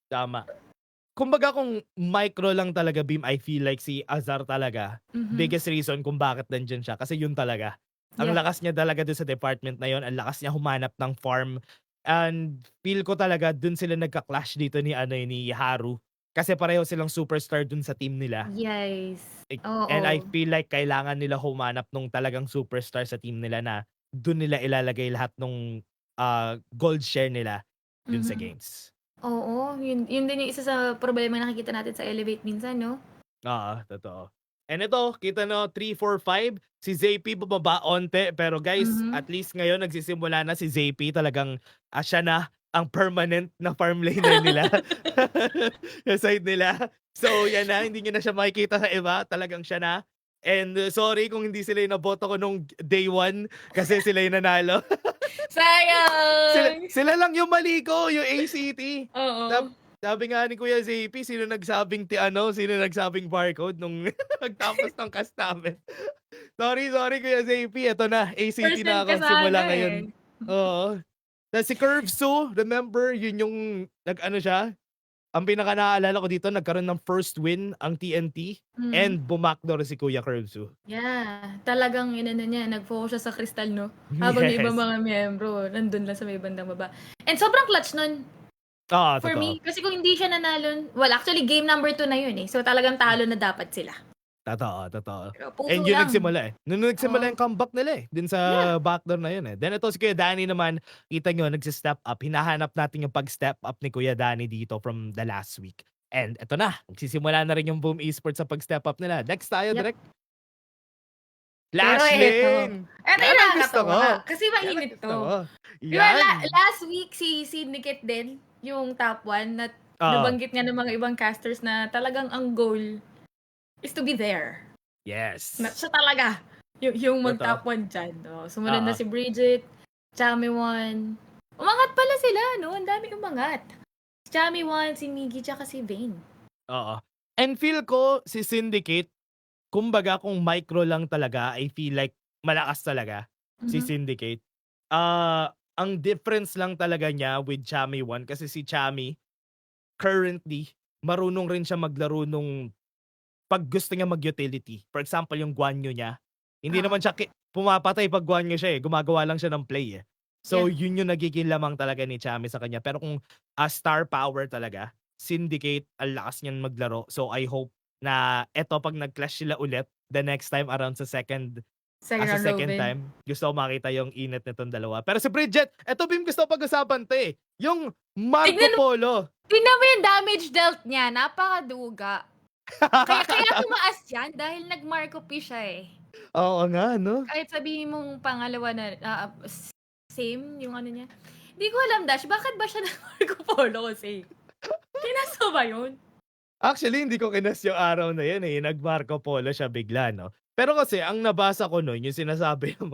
Tama. Kumbaga kung micro lang talaga Beam, I feel like si Azar talaga, Mhm. biggest reason kung bakit nandiyan siya kasi yun talaga. Ang Yeah. lakas niya talaga dun sa department na yun, ang lakas niya humanap ng farm. And feel ko talaga dun sila nagka-clash dito ni Haru. Kasi pareho silang superstar dun sa team nila. Yes. And I Oo. feel like kailangan nila humanap nung talagang superstar sa team nila na dun nila ilalagay lahat nung gold share nila dun sa Mhm. games. Oo, yun din yung isa sa problema na nakikita natin sa Elevate minsan, no? Oo, totoo. And ito, kita no, 3, 4, 5. Si ZP bumaba onte. Pero guys, Mhm. at least ngayon nagsisimula na si ZP. Talagang siya na ang permanent na farm laner nila. Sa side nila. So yan na, hindi nyo na siya makikita sa iba. Talagang siya na. And sorry kung hindi sila yung naboto ko nung day 1 kasi sila yung nanalo. Sayang! Sila lang yung mali ko, yung ACT. Oo. Sabi nga ni Kuya ZP, sino nagsabing barcode nung nagtapos ng cast namin. Sorry Kuya ZP, eto na, ACT na Percent ako ka simula sana ngayon. eh. Oo. Tapos si Curvesu, remember, yun yung siya, ang pinaka naaalala ko dito, nagkaroon ng first win ang TNT and bumakdor si Kuya Curvesu. Yeah, talagang niya, nag-focus siya sa kristal, no? Habang yung ibang Yes. mga miyembro, nandun lang sa may bandang baba. And sobrang clutch nun for Totoo. me. Kasi kung hindi siya nanalo, well, actually, game number 2 na yun eh. So talagang talo na dapat sila. Totoo. Pero puso And yun lang. nagsimula eh. Nung nagsimula Oo. yung comeback nila eh. Dun sa Yeah. backdoor na yun eh. Then ito si Kuya Danny naman, kita nyo, nagsi-step up. Hinahanap natin yung pag-step up ni Kuya Danny dito from the last week. And ito na, nagsisimula na rin yung Boom Esports sa pag-step up nila. Next tayo, Yep. direct. Pero Lash eto. Lane! Eto Yan yung ang gusto ko. nakakatawa. Kasi Yan ang mainit gusto to. ko. Di ba, Yan. last week, si Nikit din, yung top 1, na nabanggit nga ng mga ibang casters na talagang ang goal is to be there. Yes. Siya talaga. Yung Totoo. mag-top 1 dyan. No? Sumunod Oo. na si Bridget, Chami 1. Umangat pala sila, no? Ang dami umangat. Si Chami 1, si Miggy, tsaka si Vayne. Oo. And feel ko si Syndicate, kumbaga kung micro lang talaga, I feel like malakas talaga si Mhm. Syndicate. Ang difference lang talaga niya with Chami 1 kasi si Chami currently marunong rin siya maglaro nung 'pag gusto niya mag-utility. For example, yung Guanyu niya, hindi Oo. naman siya pumapatay 'pag Guanyu siya, gumagawa lang siya ng play, eh. So, Yeah. yun yung nagiging lamang talaga ni Chami sa kanya. Pero kung, star power talaga, Syndicate, ang lakas niyan maglaro. So, I hope na eto 'pag nag-clash sila ulit the next time around sa second Second sa round second robin. time, gusto ko makita yung init nitong dalawa. Pero si Bridget, eto Bim gusto ko pag-usapan 'to, eh, yung Marco Tignan Polo. Tingnan mo yung damage dealt niya, napakaduga. Kaya tumaas yan dahil nag-Marco P siya eh. Oo nga 'no? Kahit sabihin mong pangalawa na same yung ano niya. Hindi ko alam, Dash, bakit ba siya nag-Marco Polo kasi? Kinaso ba yun? Actually, hindi ko kinas yung araw na yun, eh, nag-Marco Polo siya bigla 'no. Pero kasi ang nabasa ko nun yung sinasabi ng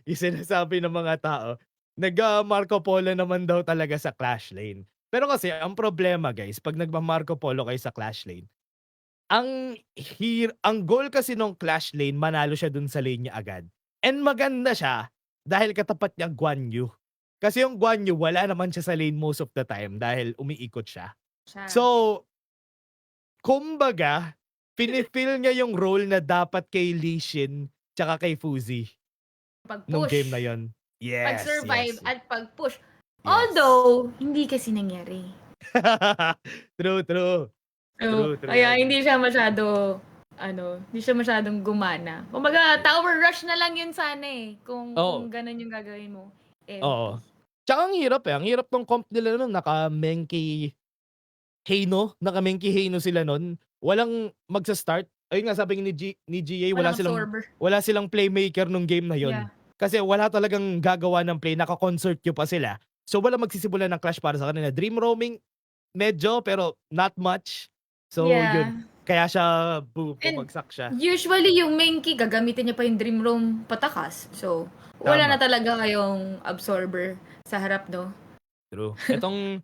yung sinasabi ng mga tao, Marco Polo naman daw talaga sa Clash Lane. Pero kasi ang problema guys, 'pag nagma-Marco Polo kayo sa Clash Lane, ang goal kasi nung Clash Lane manalo siya dun sa lane niya agad. And maganda siya dahil katapat niya Guanyu. Kasi yung Guanyu wala naman siya sa lane most of the time dahil umiikot siya. Siya. So, kumbaga, fini-fill niya yung role na dapat kay Lee Sin tsaka kay Fuzi nung game na Pag-push, yun. Yes, pag-survive, yes, at pag-push. yes. Although, hindi kasi nangyari. True, true. So, True, true kaya yan. hindi siya hindi siya masyadong gumana. Kumbaga, tower rush na lang yun sana eh. Kung Oo, ganun yung gagawin mo. oo. MP. Tsaka ang hirap, eh, ang hirap nung comp nila nun naka-Menki Heino sila nun. Walang magsa-start. Ayun nga sabi ni GA Walang absorber. wala silang playmaker nung game na yun. Yeah. Kasi wala talagang gagawa ng play, naka-concert queue pa sila. So walang magsisimula ng clash para sa kanila. Dream roaming, medyo pero not much. So yun, Yeah. kaya siya And bumagsak siya. usually yung main key, gagamitin niya pa yung Dream Room patakas. So, wala na Tama, talaga kayong absorber sa harap, no? true. Etong,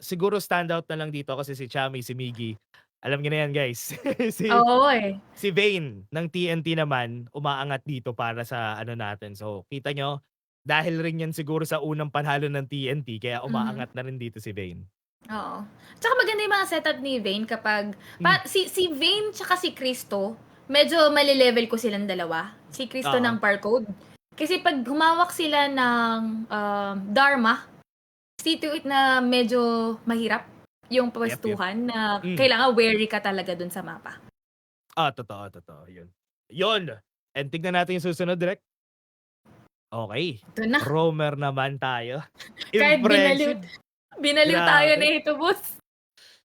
siguro standout na lang dito kasi si Chami, si Miggy, alam niyo na yan guys. Si Oo eh. Si Vayne ng TNT naman umaangat dito para sa ano natin. So, kita nyo, dahil rin yan siguro sa unang panalo ng TNT kaya Mhm. umaangat na rin dito si Vayne. Oo. Tsaka maganda yung mga setup ni Vayne kapag Hmm, si Vayne tsaka si Cristo, medyo mali-level ko silang dalawa. Si Cristo oo. ng Parcode. Kasi pag humawak sila ng Dharma, see to it na medyo mahirap yung Yep, yep. pwestuhan na Hmm. kailangan wary ka talaga dun sa mapa. Totoo, totoo. Yun. Yun! And tignan natin yung susunod direct. Okay. Ito na. Roamer naman tayo. Kahit Impressive. binaliw tayo Grabe. na ito, boss.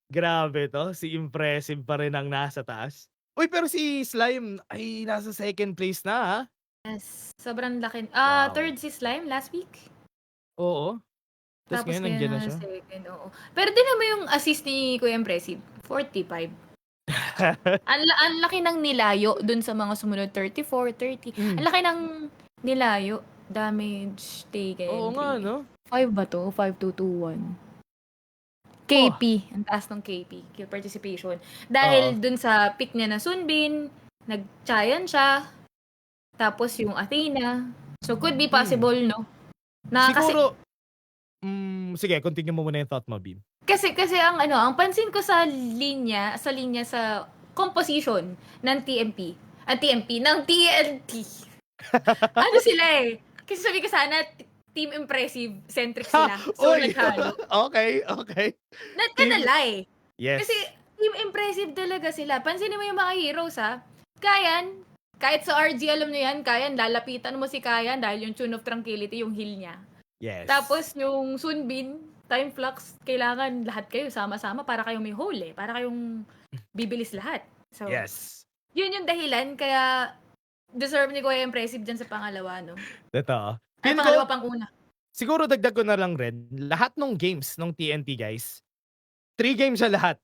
Grabe to. Si Impressive pa rin ang nasa taas. Uy, pero si Slime ay nasa second place na ha. Yes, sobrang laki. Wow. Third si Slime last week. Oo. Tapos Tapos ngayon kaya nandiyan na na siya. second, oo. Pero tingnan mo yung assist ni Kuya Impressive, 45. Ang laki ng nilayo dun sa mga sumunod, 34, 30. Ang Hmm. laki ng nilayo. Damage Oo taken, nga 3. no. 5 ba to? 5221. Oh, KP. Ang taas ng KP. Kill participation. oo. Dahil dun sa pick niya na Sunbin, nag-Chayan siya. Tapos yung Athena. So, could be possible, no? Na kasi, Siguro, sige, continue mo muna yung thought mo, Beam. kasi ang pansin ko sa composition ng TMP, ng TNT. Ano sila eh. Kasi sabi ko sana, Team Impressive centric sila. So, Uy! naghalo. Okay, okay. Not gonna Team lie. Kasi Yes. Team Impressive talaga sila. Pansinin mo yung mga heroes ha. Kahit sa RG alam nyo yan, Kayan, lalapitan mo si Kayan dahil yung Tune of Tranquility, yung heal niya. Yes. Tapos yung Sunbin, Time Flux, kailangan lahat kayo sama-sama para kayong may hole eh. Para kayong bibilis lahat. So, Yes. yun yung dahilan kaya deserve ni Kuya Impressive dyan sa pangalawa, no? Totoo. Ay, Feel pangalawa ko, pang una. siguro dagdag ko na lang rin, lahat ng games ng TNT, guys, 3 games siya lahat.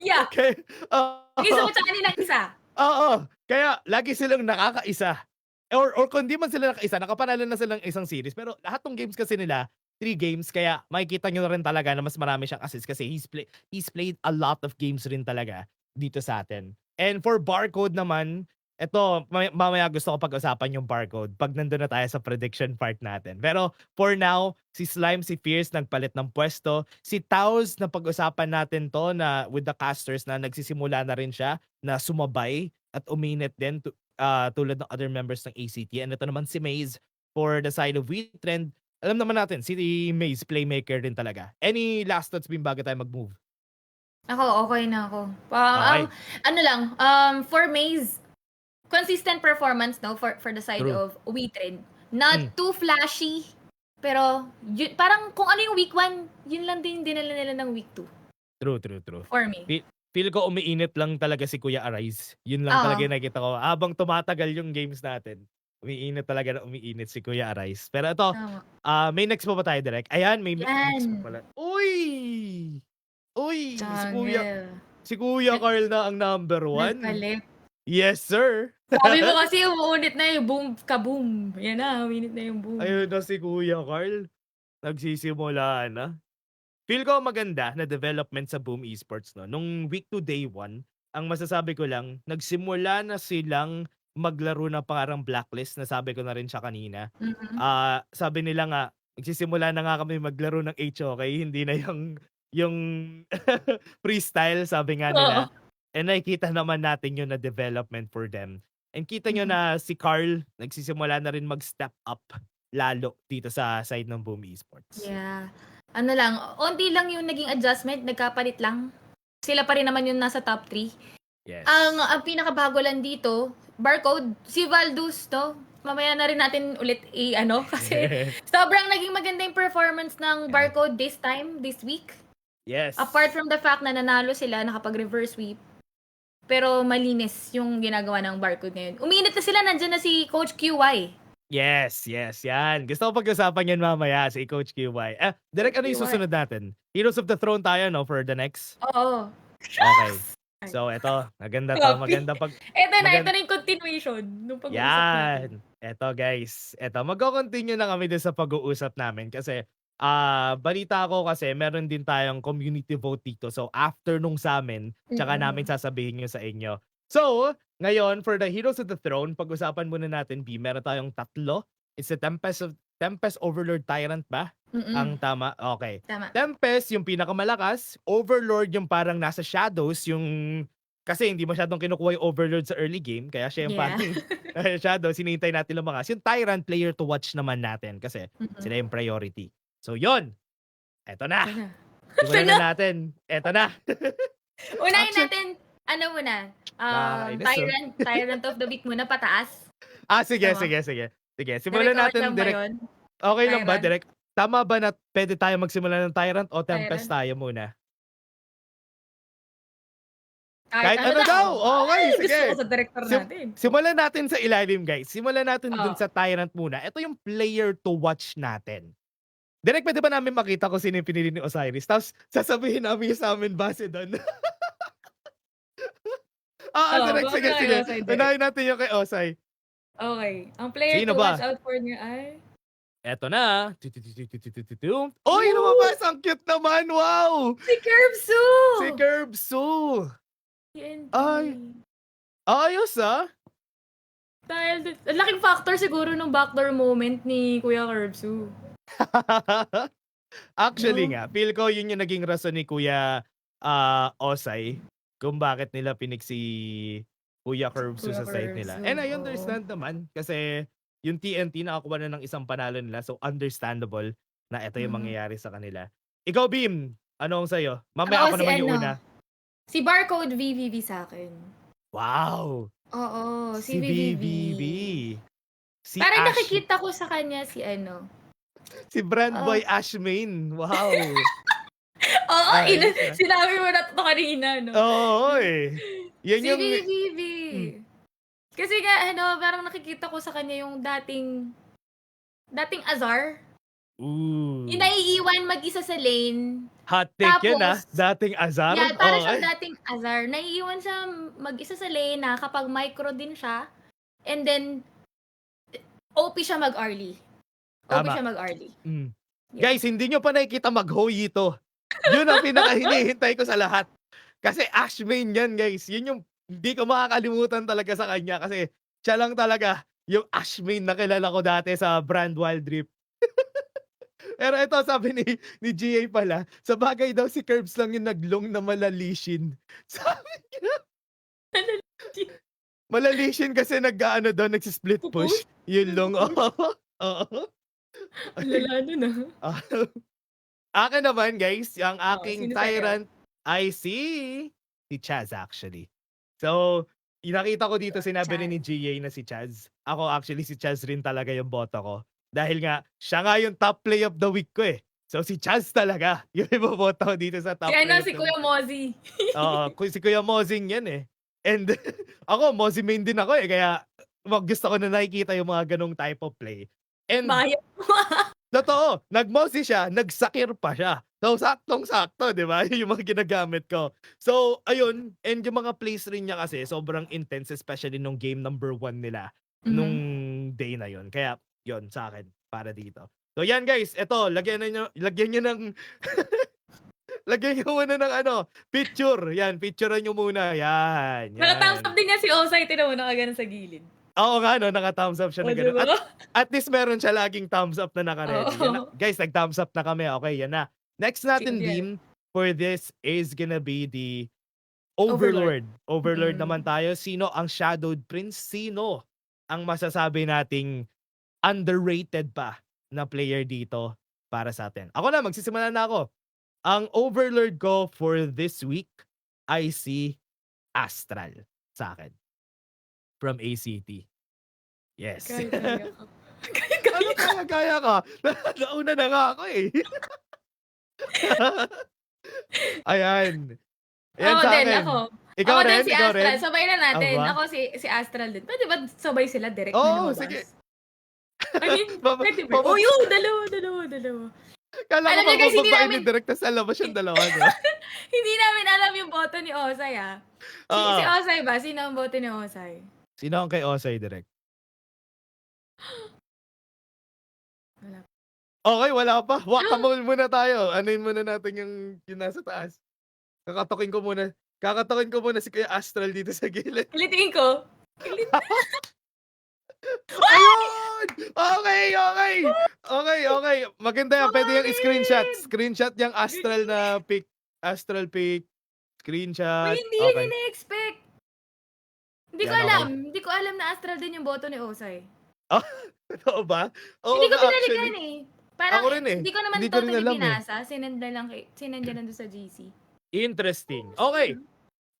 Yeah, Kaya oo. isuot sa kanilang isa. Oo, kaya lagi silang nakakaisa or kung di man sila nakaisa, nakapanalo na sila ng isang series pero lahat ng games kasi nila, 3 games kaya makikita niyo na rin talaga na mas marami siyang assist kasi he's played a lot of games rin talaga dito sa atin. And for Barcode naman, eto mamaya gusto ko pag-usapan yung Barcode 'pag nandun na tayo sa prediction part natin. Pero for now, si Slime, si Fierce nagpalit ng puwesto, si Taos na pag-usapan natin 'to na with the casters na nagsisimula na rin siya na sumabay at uminit din tulad ng other members ng ACT. And ito naman si Maze for the side of WeTrend. Alam naman natin si Maze playmaker din talaga. Any last thoughts Bim bago tayo mag-move? Ako, okay na ako. Ang Okay. ano lang, for Maze, consistent performance, no, for the side True. of WeTrend. Not Mm. too flashy, pero parang kung ano yung week 1, yun lang din yung dinala nila ng week 2 True. for me. Feel ko umiinit lang talaga si Kuya Arise. Yun lang talaga Oo, yung nakikita ko habang tumatagal yung games natin. Umiinit talaga na umiinit si Kuya Arise. Pero ito, tama. may next pa ba tayo direct? Ayan, may next pa Yan. pala. Uy! Uy! Jungle. Si Kuya Carl na ang number 1. Nagpalit. Yes, sir. Sabi mo kasi umuunit na yung boom, kaboom. Yan na, uminit na yung boom. Ayun na si Kuya Carl. Nagsisimula na. Feel ko maganda na development sa Boom Esports, no. Nung week 2 day 1, ang masasabi ko lang, nagsimula na silang maglaro na parang blacklist, nasabi ko na rin siya kanina. Mhm. Sabi nila nga, nagsisimula na nga kami maglaro ng HOK, hindi na yung freestyle, sabi nga Oo. nila. And nakikita naman natin yun na development for them. And kita nyo Mhm. na si Carl, nagsisimula na rin mag-step up lalo dito sa side ng Boom Esports. Yeah. Ano lang, onti lang yung naging adjustment, nagkapalit lang. Sila pa rin naman yung nasa top 3. Yes. Ang pinakabago lang dito, Barcode, si Valdus, no? Mamaya na rin natin ulit kasi sobrang naging maganda yung performance ng Barcode this week. Yes. Apart from the fact na nanalo sila, nakapag-reverse sweep. Pero malinis yung ginagawa ng Barcode ngayon. Uminit na sila, nandyan na si Coach QY. Yes, yan. Gusto ko pag-usapan yan mamaya si Coach QY. Direk, ano yung QY. susunod natin? Heroes of the Throne tayo, no, for the next? Oo. Okay. So, eto, maganda to. Maganda pag... Ito na yung continuation nung pag-uusap natin. Yan. Eto, guys. Eto, magko-continue na kami din sa pag-uusap namin kasi balita ko kasi meron din tayong community vote dito. So, after nung sa amin, tsaka namin sasabihin nyo sa inyo. So, ngayon, for the Heroes of the Throne, pag-usapan muna natin, B, meron tayong 3. It's the Tempest Overlord Tyrant ba? Ang tama? Okay. Tama. Tempest, yung pinakamalakas. Overlord, yung parang nasa shadows, yung... Kasi hindi masyadong kinukuha yung Overlord sa early game, kaya siya yung Yeah. parang shadows, hinihintay natin lumakas. Yung Tyrant, player to watch naman natin kasi sila yung priority. So, yon. Eto na. Simulan na natin. Eto na. Unahin Actually- natin, ano muna? Nakakainis, Tyrant of the week muna, pataas. Sige. Tama. Sige, simulan Direct natin lang ba direct. yun? Okay lang ba, Tyrant? direct? Tama ba na pwede tayo magsimula ng Tyrant o Tempest Tyrant? tayo muna? Kahit ano daw. Okay, sige. Gusto ko sa director natin. Simulan natin sa ilalim, guys. Simulan natin dun Oo. sa Tyrant muna. Ito yung player to watch natin. Direct, pwede ba namin makita kung sino yung pinili ni Osiris? Tapos sasabihin namin yung sa amin base doon. Direct, baka sige. kay Osay direct. Unahin natin yung kay Osay. Okay. Ang player Sino to ba? watch out for niya ay... Eto na. Oy, lumabas! Ang cute naman! Wow! Si Curbsu! Si Curbsu! TNT. Ay. Ayos, ah! Dahil, laking factor siguro nung backdoor moment ni Kuya Curbsu. Actually No? nga, feel ko yun yung naging rason ni Kuya Osay kung bakit nila pinik si Kuya Curbsu Kuya sa side nila. Curbsu, And I oo. understand naman kasi yung TNT nakakuha na ng isang panalo nila, so understandable na ito yung mangyayari sa kanila. Ikaw, Beam, ano ang sa'yo? Mamaya ako naman yung una. Si Barcode VVV sa akin. Wow! Oo, si Si VVV. BBB. Si Parang Ash. nakikita ko sa kanya si Si Brandboy Ashmain. Wow! Oo, Ayos, sinabi mo na ito kanina, no? Oo, eh. Yan Si yung... VVV. Kasi nga, parang nakikita ko sa kanya yung dating Azar. Ooh. Yung naiiwan mag-isa sa lane, Hot take yun, Tapos, dating Azar, yeah, para siyang okey. dating Azar. Naiiwan siya mag-isa sa lane kapag micro din siya. And then, OP siya mag-early. OP Tama. siya mag-early. Guys, Yes. hindi niyo pa nakikita mag-Hoyito. Yun ang pinakahinihintay ko sa lahat. Kasi Ash main yan, guys. Yun yung hindi ko makakalimutan talaga sa kanya kasi siya lang talaga yung Ash main na kilala ko dati sa Brand Wild Rift. Pero ito sabi ni GA pala, sa bagay daw si Curbs lang yung naglong na malalishin. Sabi niya, malalishin kasi nag-aano daw, nagsi-split push. Pupush? Yun long, Nagpo-push? oo. Oo. Lala nun, Ah, akin naman guys, ang Oo, aking sino sa'yo? tyrant ay si Chaz actually. So, nakita ko dito sinabi rin Chaz. ni GA na si Chaz. Ako actually si Chaz rin talaga yung boto ko. Dahil nga, siya nga yung top play of the week ko eh. So si Chaz talaga yung iboboto ko dito sa Si top play of si the Kuya week. Mozzie. Oo, si Kuya Mozing yan eh. And ako, Mozzie main din ako eh. Kaya gusto ko na nakikita yung mga ganong type of play. And Bayad mo. totoo, nag-Mozzie siya, nag-Sakir pa siya. So, saktong-sakto, 'di ba? Yun yung mga ginagamit ko. So, ayun, and yung mga plays rin niya kasi sobrang intense especially nung game number 1 nila nung Mhm. day na yun. Kaya yun sa akin para dito. So, yan guys, eto lagyan niyo ng lagyan niyo muna ng picture. Yan, picturean niyo muna. Yan, Naka-thumbs yan. up din niya si Osay, tignan mo nakaganon sa gilid. Oo nga 'no, naka-thumbs up siya Oh, na 'di gano'n. ba? At least meron siya laging thumbs up na naka-ready. Yan na Oo. guys, nag-thumbs up na kami, okey, yan na. Next Chill natin yan. team for this is gonna be the Overlord. Overlord. Overlord naman Mm. tayo. Sino ang Shadowed Prince? Sino ang masasabi nating underrated pa na player dito para sa'tin? Ako na, magsisimula na ako. Ang Overlord ko for this week ay si Astral sa'kin from ACT. Yes. Kaya-kaya ka. Ano Kaya-kaya ka. kaya-kaya ka? Nauna na nga ako eh. Ayan. Ayan Ako din, sa'kin. ako. Ikaw Ako din rin? si Ikaw rin? Astral, sabay na natin. Aba? Ako si Astral din. Puwede ba sabay sila direct na Oo, sige. lumabas? I mean, Papa puwede ba? papa Oh, yun, dalawa, dalawa, dalawa. Akala ko Alam niyo guys, hindi papababain ni namin Direk tas lalabas yung dalawa, 'di ba? hindi namin alam yung boto ni Osay, Si Oo. Osay ba? Sino ang boto ni Osay? Sino ang kay Osay, Direk? Wala. Okey, wala pa. Whack-a-mole muna tayo. Anuhin muna natin yung nasa taas. Kakatukin ko muna si Kuya Astral dito sa gilid. Kilitiin ko. Kilit. Ayun! Okey, okey. Okey, okey. Maganda yan, puwede yang i-screenshot. Solid! Screenshot yang Astral na pic. Astral pic, Uy, screenshot, hindi yun okey. ine-expect. Hindi ko Yan, alam. okey. Hindi ko alam na Astral din yung boto ni Osay. Ah, totoo ba? Oo Hindi ko nga binalikan actually. eh. Parang Ako rin eh. hindi ko naman Hindi ko rin totally alam eh. binasa. Sinend niya lang dun sa GC. Interesting. Okey.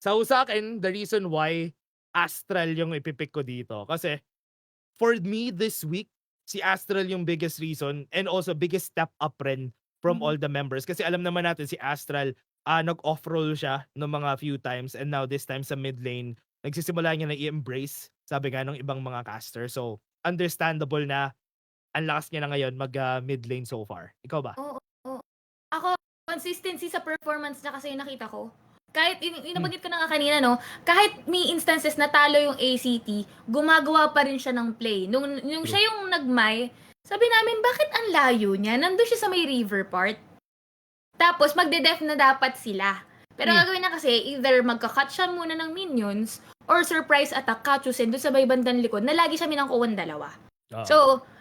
Sa sa'kin, the reason why Astral yung ipi-pick ko dito kasi for me this week, si Astral yung biggest reason and also biggest step up rin from all the members. Kasi alam naman natin si Astral, nag-off role siya ng mga few times and now this time sa mid lane, nagsisimula niya na i-embrace, sabi nga ng ibang mga caster. So, understandable na ang lakas niya na ngayon mid lane so far. Ikaw ba? Oo, oo. Ako, consistency sa performance niya kasi yung nakita ko. Kahit, nabanggit ko na nga kanina, no? Kahit may instances na talo yung ACT, gumagawa pa rin siya ng play. Nung siya yung nagmay, sabi namin, bakit ang layo niya? Nandun siya sa may river part. Tapos, magde-def na dapat sila. Pero gagawin na kasi, either magka-cut siya muna ng minions, or surprise attack, Kachusen, doon sa may bandang likod, na lagi siya minangkuwan dalawa. Oo. So,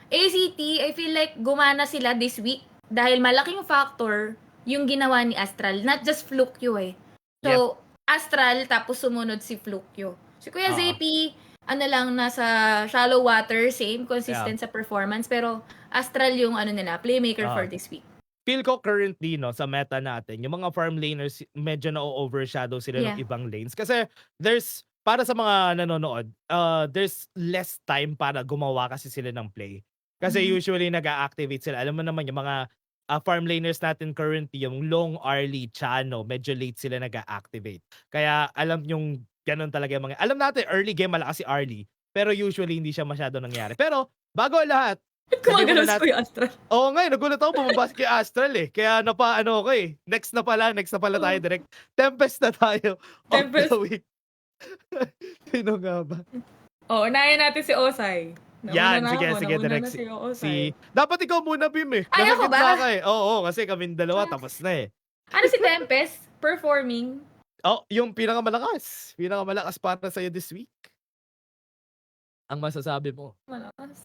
ACT, I feel like gumana sila this week dahil malaking factor yung ginawa ni Astral. Not just Flukyo eh. So, Astral, tapos sumunod si Flukyo. Si Kuya ZP, lang, nasa shallow water, same, consistent sa performance. Pero, Astral yung nila, playmaker for this week. Feel ko currently, no, sa meta natin, yung mga farm laners, medyo na-overshadow sila ng ibang lanes. Kasi, para sa mga nanonood, there's less time para gumawa kasi sila ng play. Kasi usually nag-a-activate sila. Alam mo naman yung mga farm laners natin currently, yung Long, Arlie, Chano, medyo late sila nag-a-activate. Kaya alam yung ganun talaga yung mga... Alam natin, early game malakas si Arlie. Pero usually hindi siya masyado nangyari. Pero bago lahat, Gumagalaw muna si Kuya Astral. Oo nga, nagulat ako bumaba si Astral eh. Kaya napaano ako eh. Next na pala tayo Oo. direct. Tempest na tayo of the Tempest. week. Sino nga ba? Unahin natin si Osay. Yan, sige, Nauna direct na si Osay. dapat ikaw muna, Bim eh. Ay, Nasa ako gitna ba? ka eh. Oo, kasi kaming dalawa, tapos na eh. Ano si Tempest? Performing? Oh, yung pinakamalakas. Pinakamalakas para sa'yo this week. Ang masasabi mo. Malakas.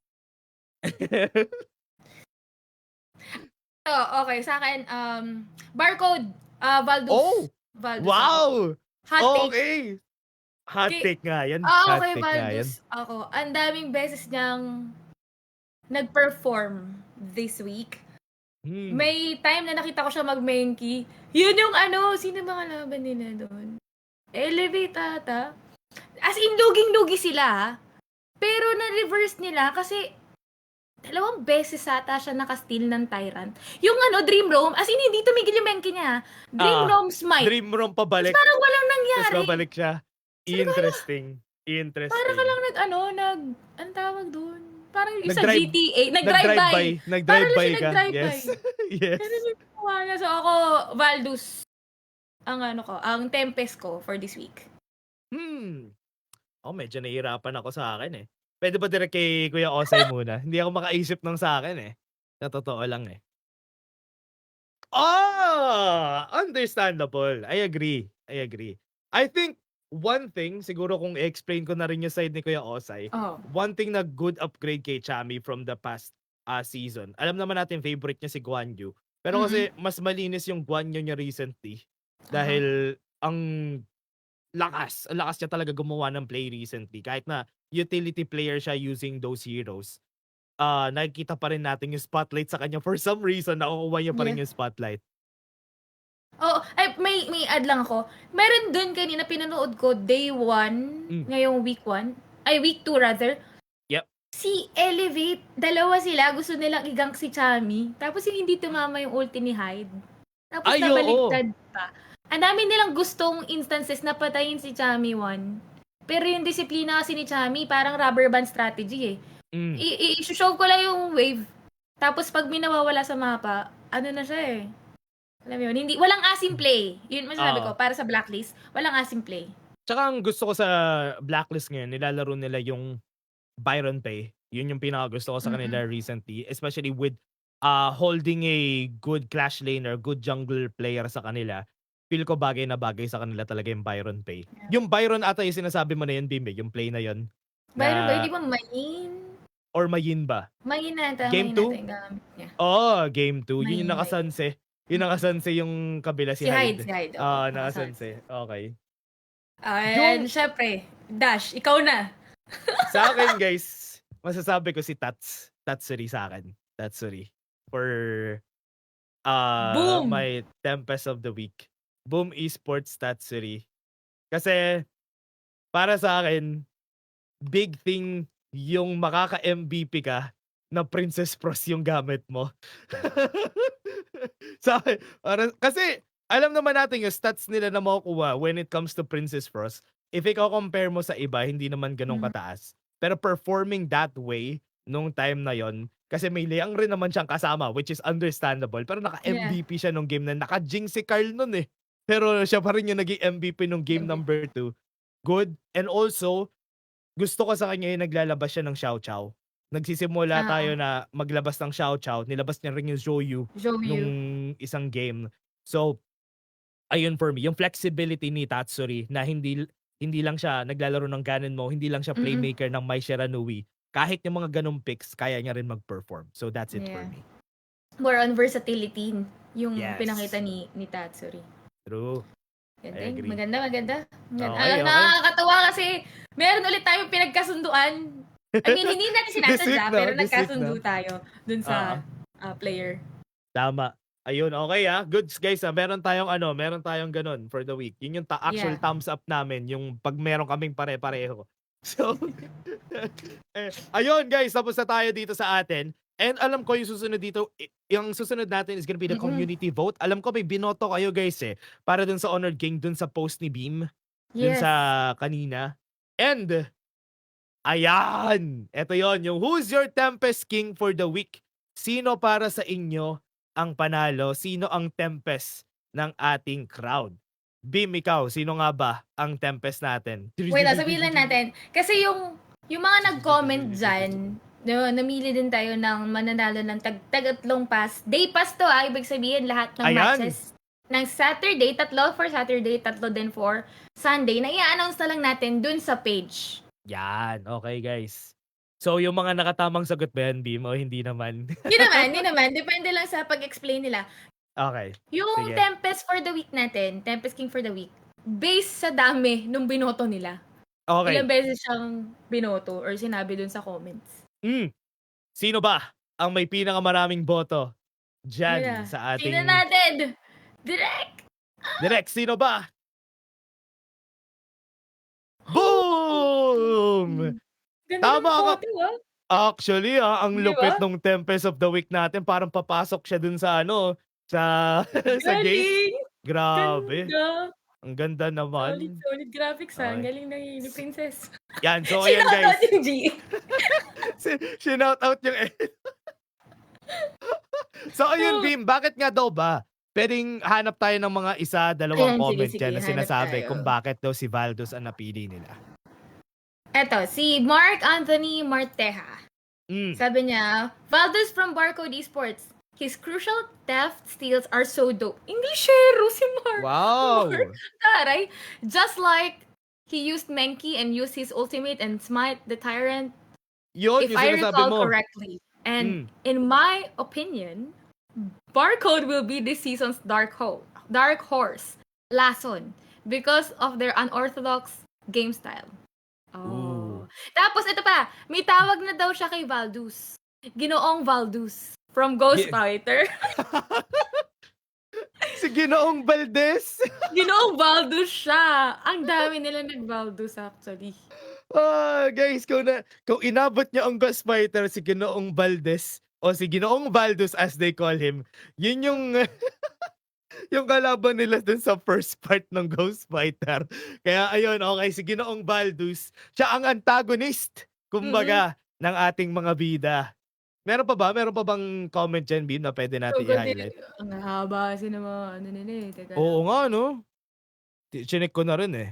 Okay, sa akin, Barcode, Valdus. Oh! Valdus Wow! Hot take. Okay! Hot take nga yan. Hot Hot kay take nga yan. Valdus ako. Ang daming beses niyang nag-perform this week. May time na nakita ko siya mag-menki. Yun yung sino mga laban nila doon? Elevate ata. As in, luging-lugi sila ha. Pero na-reverse nila kasi 2 beses ata siya naka-steal ng Tyrant. Yung Dream Roam, as in hindi tumigil yung menki niya. Dream Roam Smite. Dream Roam pabalik. Tapos parang walang nangyari. Tapos babalik siya. Interesting. Para ka lang anong tawag doon? Parang yung sa Nag-drive- GTA, nag-drive-by. Nag-drive-by ka. nag-drive-by. Yes. Yes. Ganun yung ginawa niya. So ako, Valdus, ang Tempest ko for this week. Medyo nahihirapan ako sa akin eh. Pwede ba direct kay Kuya Osay muna? Hindi ako makaisip ng sa akin eh. Sa totoo lang eh. Understandable. I agree. I think one thing, siguro kung i-explain ko na rin yung side ni Kuya Osay, one thing na good upgrade kay Chami from the past season. Alam naman natin favorite niya si Guan Yu. Pero kasi mas malinis yung Guan Yu niya recently. Dahil ang lakas niya talaga gumawa ng play recently. Kahit na utility player siya using those heroes. Nakikita pa rin natin yung spotlight sa kanya. For some reason, nakukuha niya pa rin yung spotlight. May add lang ako. Meron dun kanina pinanood ko, day 1, ngayong week 1. Ay, week 2 rather. Yep. Si Elevate, 2 sila, gusto nilang igank si Chami. Tapos yung hindi tumama yung ulti ni Hyde. Tapos nabaliktad pa. Ang dami nilang gustong instances na patayin si Chami 1. Pero yung disiplina kasi ni Chami, parang rubber band strategy eh. I-show ko lang yung wave. Tapos pag may nawawala sa mapa, na siya eh. Alam mo yun, walang asim play. Yun masasabi ko, para sa Blacklist, walang asim play. Tsaka ang gusto ko sa Blacklist ngayon, nilalaro nila yung Byron Pay. Yun yung pinakagusto ko sa kanila recently. Especially with holding a good clash laner, good jungle player sa kanila. Feel ko bagay na bagay sa kanila talaga yung Byron Pay. Yeah. Yung Byron ata yung sinasabi mo na yun, Bimbe, yung play na yun. Byron Pay, di ba main? Or mayin ba? Mayin nata. Game 2? Yeah. Game 2. Yun yung nakasanse. Yung nakasanse yung kabila si Hyde. Si Hyde. Nakasanse. Okay. And syempre, Dash, ikaw na. Sa akin, guys, masasabi ko si Tatsuri sa akin. Tatsuri. For Boom! My Tempest of the Week. Boom Esports Tatsuri. Kasi, para sa akin, big thing yung makaka-MVP ka na Princess Frost yung gamit mo. Sa akin, kasi, alam naman natin yung stats nila na makukuha when it comes to Princess Frost. If ikaw compare mo sa iba, hindi naman ganun kataas. Pero performing that way, nung time na yon, kasi may Liang rin naman siyang kasama, which is understandable. Pero naka-MVP siya nung game na, naka-jinx si Carl nun eh. Pero siya pa rin yung naging MVP nung game number 2. Good. And also, gusto ko sa kanya yung naglalabas siya ng Xiao Xiao. Nagsisimula tayo na maglabas ng Xiao Xiao. Nilabas niya rin yung Zhou nung isang game. So, ayun for me. Yung flexibility ni Tatsuri na hindi lang siya naglalaro ng Ganon Mo, hindi lang siya playmaker ng Mai Shiranui. Kahit yung mga ganong picks, kaya niya rin mag-perform. So, that's it for me. More on versatility yung pinakita ni Tatsuri. True. Maganda. Okay. Nakakatawa kasi meron ulit tayong pinagkasunduan. I mean, hindi natin sinasadya, pero nagkasundo tayo dun sa player. Tama. Ayun, okay Goods guys meron tayong ganun for the week. Yun yung actual thumbs up namin, yung pag meron kaming pare-pareho. So, ayun guys, tapos na tayo dito sa atin. And alam ko yung susunod dito, yung susunod natin is gonna be the community vote. Alam ko may binoto kayo guys para dun sa Honored King, dun sa post ni Beam. Dun sa kanina. And, Ayan! Eto yon yung Who's Your Tempest King for the Week? Sino para sa inyo ang panalo? Sino ang Tempest ng ating crowd? Bim, ikaw, sino nga ba ang Tempest natin? Wait lang, sabihin lang natin. Kasi yung mga nag-comment dyan, no, namili din tayo ng mananalo ng tag-tatlong pass. Day pass to ibig sabihin lahat ng Ayan. matches ng Saturday, tatlo for Saturday, tatlo din for Sunday, na i-announce na lang natin dun sa page. Yan, okay guys. So yung mga nakatamang sagot ba yan, Bim, o hindi naman? Hindi naman. Depende lang sa pag-explain nila. Okay. Yung Sige. Tempest for the week natin, Tempest King for the week, based sa dami nung binoto nila. Okay. Ilang beses siyang binoto or sinabi dun sa comments. Sino ba ang may pinakamaraming boto dyan Mira, sa ating... sino natin? Direk, sino ba? Boom! Ganda Tama ng ka. photo, ah. Actually, ang Di lupit ba? nung Tempest of the Week natin. Parang papasok siya dun sa sa gate. Galing! Grabe. Ganda! Ang ganda naman. Solid graphics, ha? Ang Okay. galing ni Princess. Yan, so ayan Shoutout guys. yung G. Shinout out yung So ayun, Bim, bakit nga daw ba? Pwedeng hanap tayo ng mga isa, dalawang Ayan, comment sige, dyan na hanap sinasabi tayo. kung bakit daw si Valdos ang napili nila. Eto, si Mark Anthony Marteja. Mm. Sabi niya, Valdez from Barcode Esports. His crucial theft steals are so dope. Englishero si Mark. Wow! Taray. Just like he used Menki and used his ultimate and smite the tyrant, Yun, if yung I sinasabi recall mo. correctly. And in my opinion, Barcode will be this season's dark horse, Lason, because of their unorthodox game style. Ooh. Tapos ito pa, may tawag na daw siya kay Valdus. Ginoong Valdus from Ghost Fighter. Si Ginoong Valdez. Ginoong Valdus siya. Ang dami nila nag-Valdus actually. Guys, kung inabot niya ang Ghost Fighter si Ginoong Valdez o si Ginoong Valdus as they call him, yun yung yung kalaban nila dun sa first part ng Ghost Fighter. Kaya ayun, okay, si Ginoong Valdus, siya ang antagonist, kumbaga, ng ating mga bida. Meron pa ba? Meron pa bang comment dyan, Bim, na pwede natin i-highlight? Ang haba kasi ng mga nila eh. Teka Oo lang. nga, no? Chinek ko na rin eh.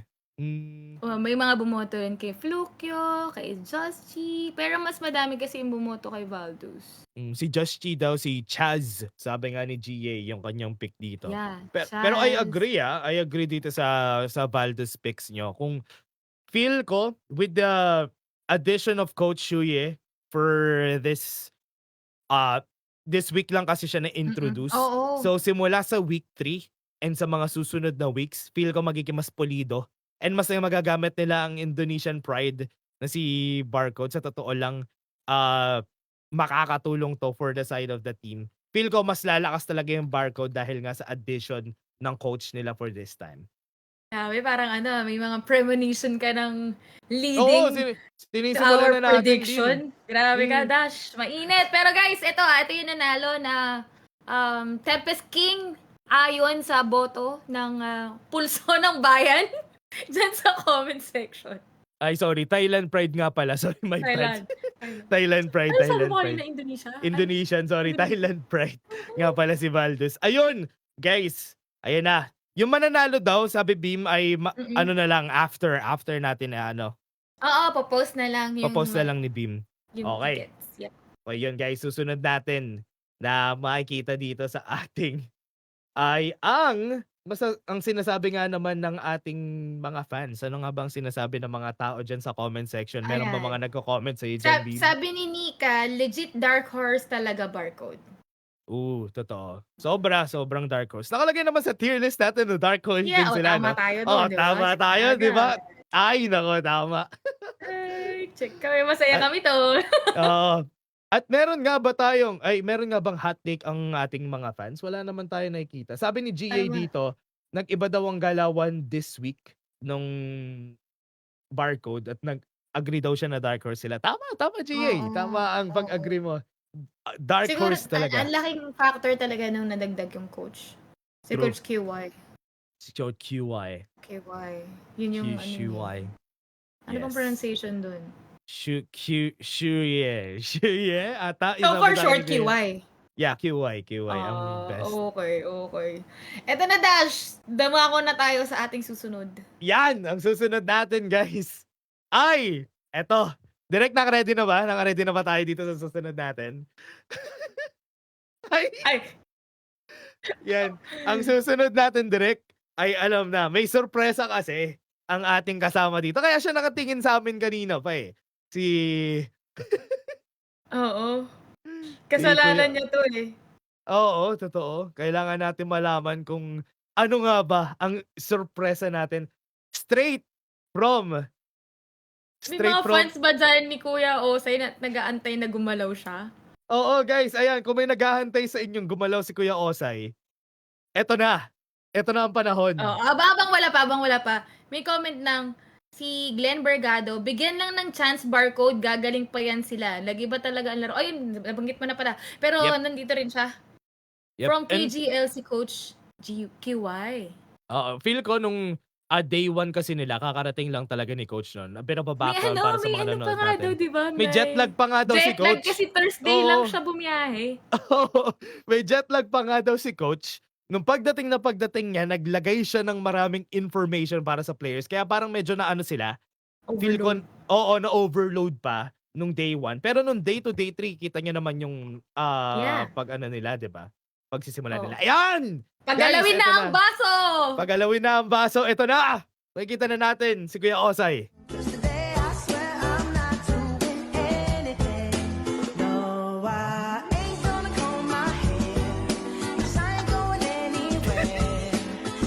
May mga bumoto rin kay Flukyo, kay Justy, pero mas madami kasi yung bumoto kay Valdus. Si Justy daw, si Chaz, sabi nga ni GA, yung kanyang pick dito. Yeah, Pero I Chaz. agree I agree dito sa Valdez picks nyo. Kung feel ko, with the addition of Coach Shuye for this week lang kasi siya na-introduce. Oo. So simula sa week 3 and sa mga susunod na weeks, feel ko magiging mas pulido. And mas magagamit nila ang Indonesian pride na si Barcode. Sa totoo lang, makakatulong to for the side of the team. Feel ko mas lalakas talaga yung Barcode dahil nga sa addition ng coach nila for this time. Sabi, parang may mga premonition ka ng Oo, leading to sinisimulan our na natin. prediction. Grabe ka, Dash. Mainit. Pero guys, ito yung nanalo na Tempest King ayon sa boto ng pulso ng bayan dyan sa comment section. Ay, sorry. Thailand Pride nga pala. Sorry, my bad. Thailand Pride. Ano Thailand sabi mo Pride. na Indonesia? Indonesian, sorry. Thailand Pride. Nga pala si Valdez. Ayun, guys. Ayan na. Yung mananalo daw, sabi Bim, ay ano na lang, after natin Oo, popost na lang yung papost na lang ni Bim. yung Okay. tickets. Yep. Okay, yun guys, susunod natin na makikita dito sa ating ay ang sinasabi nga naman ng ating mga fans. Ano nga bang sinasabi ng mga tao dyan sa comment section? Meron ba Ayan. mga nagko-comment sa iyo dyan, Bim? Sabi ni Nika, legit dark horse talaga Barcode. Totoo. Sobrang dark horse. Nakalagay naman sa tier list natin, no? Dark horse din sila, tama no? tayo doon, di ba? Tama tayo, di ba? Ay, nako, tama. Ay, check kami. Masaya kami to. Oo. At meron nga bang hot take ang ating mga fans? Wala naman tayo nakikita. Sabi ni GA dito, nag-iba daw ang galawan this week nung Barcode at nag-agree daw siya na dark horse sila. Tama, GA. Tama ang pag-agree mo. Dark Siguro, horse talaga. ang laking factor talaga nung nadagdag yung coach. Si True. Coach QY. Si Coach QY. QY. Yun yung QY. ano bang pronunciation dun? Shuye ata So, yung for sabi sa'kin ni short, kuya. QY. Yeah, QY ang best. Okay. Eto na, Dash. Dumako na tayo sa ating susunod. Yan, ang susunod natin guys ay eto. Direk naka-ready na ba? Naka-ready na ba tayo dito sa susunod natin? Ay, Ay, yan. Ang susunod natin direk ay alam na, may sorpresa kasi ang ating kasama dito. Kaya siya nakatingin sa amin kanina pa eh. Si oo. si Kuya. Kasalanan niya 'to, eh. Oo, totoo. Kailangan natin malaman kung ano nga ba ang sorpresa natin straight from May straight mga from fans ba diyan ni Kuya Osay na nag-aantay na gumalaw siya? Oo guys, ayan kung may naghahantay sa inyong gumalaw si Kuya Osay, eto na. Eto na ang panahon. Oh, habang wala pa, may comment ng si Glenn Bergado, bigyan lang ng chance barcode, gagaling pa yan sila. Lagi ba talaga ang laro? Ayun, nabanggit mo na pala. Pero Yep, nandito rin siya. yep. From And KGLC Coach QY. oo, feel ko nung, day 1 kasi nila kakarating lang talaga ni coach nun. May Pina-ba-background ano, para sa may mga ano pa nanonood nga daw, natin. di ba? May jet lag May pa nga daw si jet lag coach. kasi Thursday lang Oo. siya bumiyahe. Oo, may jet lag pa nga daw si coach. Nung pagdating niya, naglagay siya ng maraming information para sa players. Kaya parang medyo na ano sila, feel ko, Overload. oo, na-overload pa nung day 1. Pero nung day 2, day 3, kita niyo naman yung, Yeah. pag ano nila, 'di ba? Pagsisimula Oh. nila. Ayan! Guys, Pagalawin na eto ang baso! Pagalawin na ang baso, eto na! Makikita na natin si Kuya Osay. Today I swear I'm not doing anything. No, I ain't gonna comb my hair, 'cause I ain't going anywhere.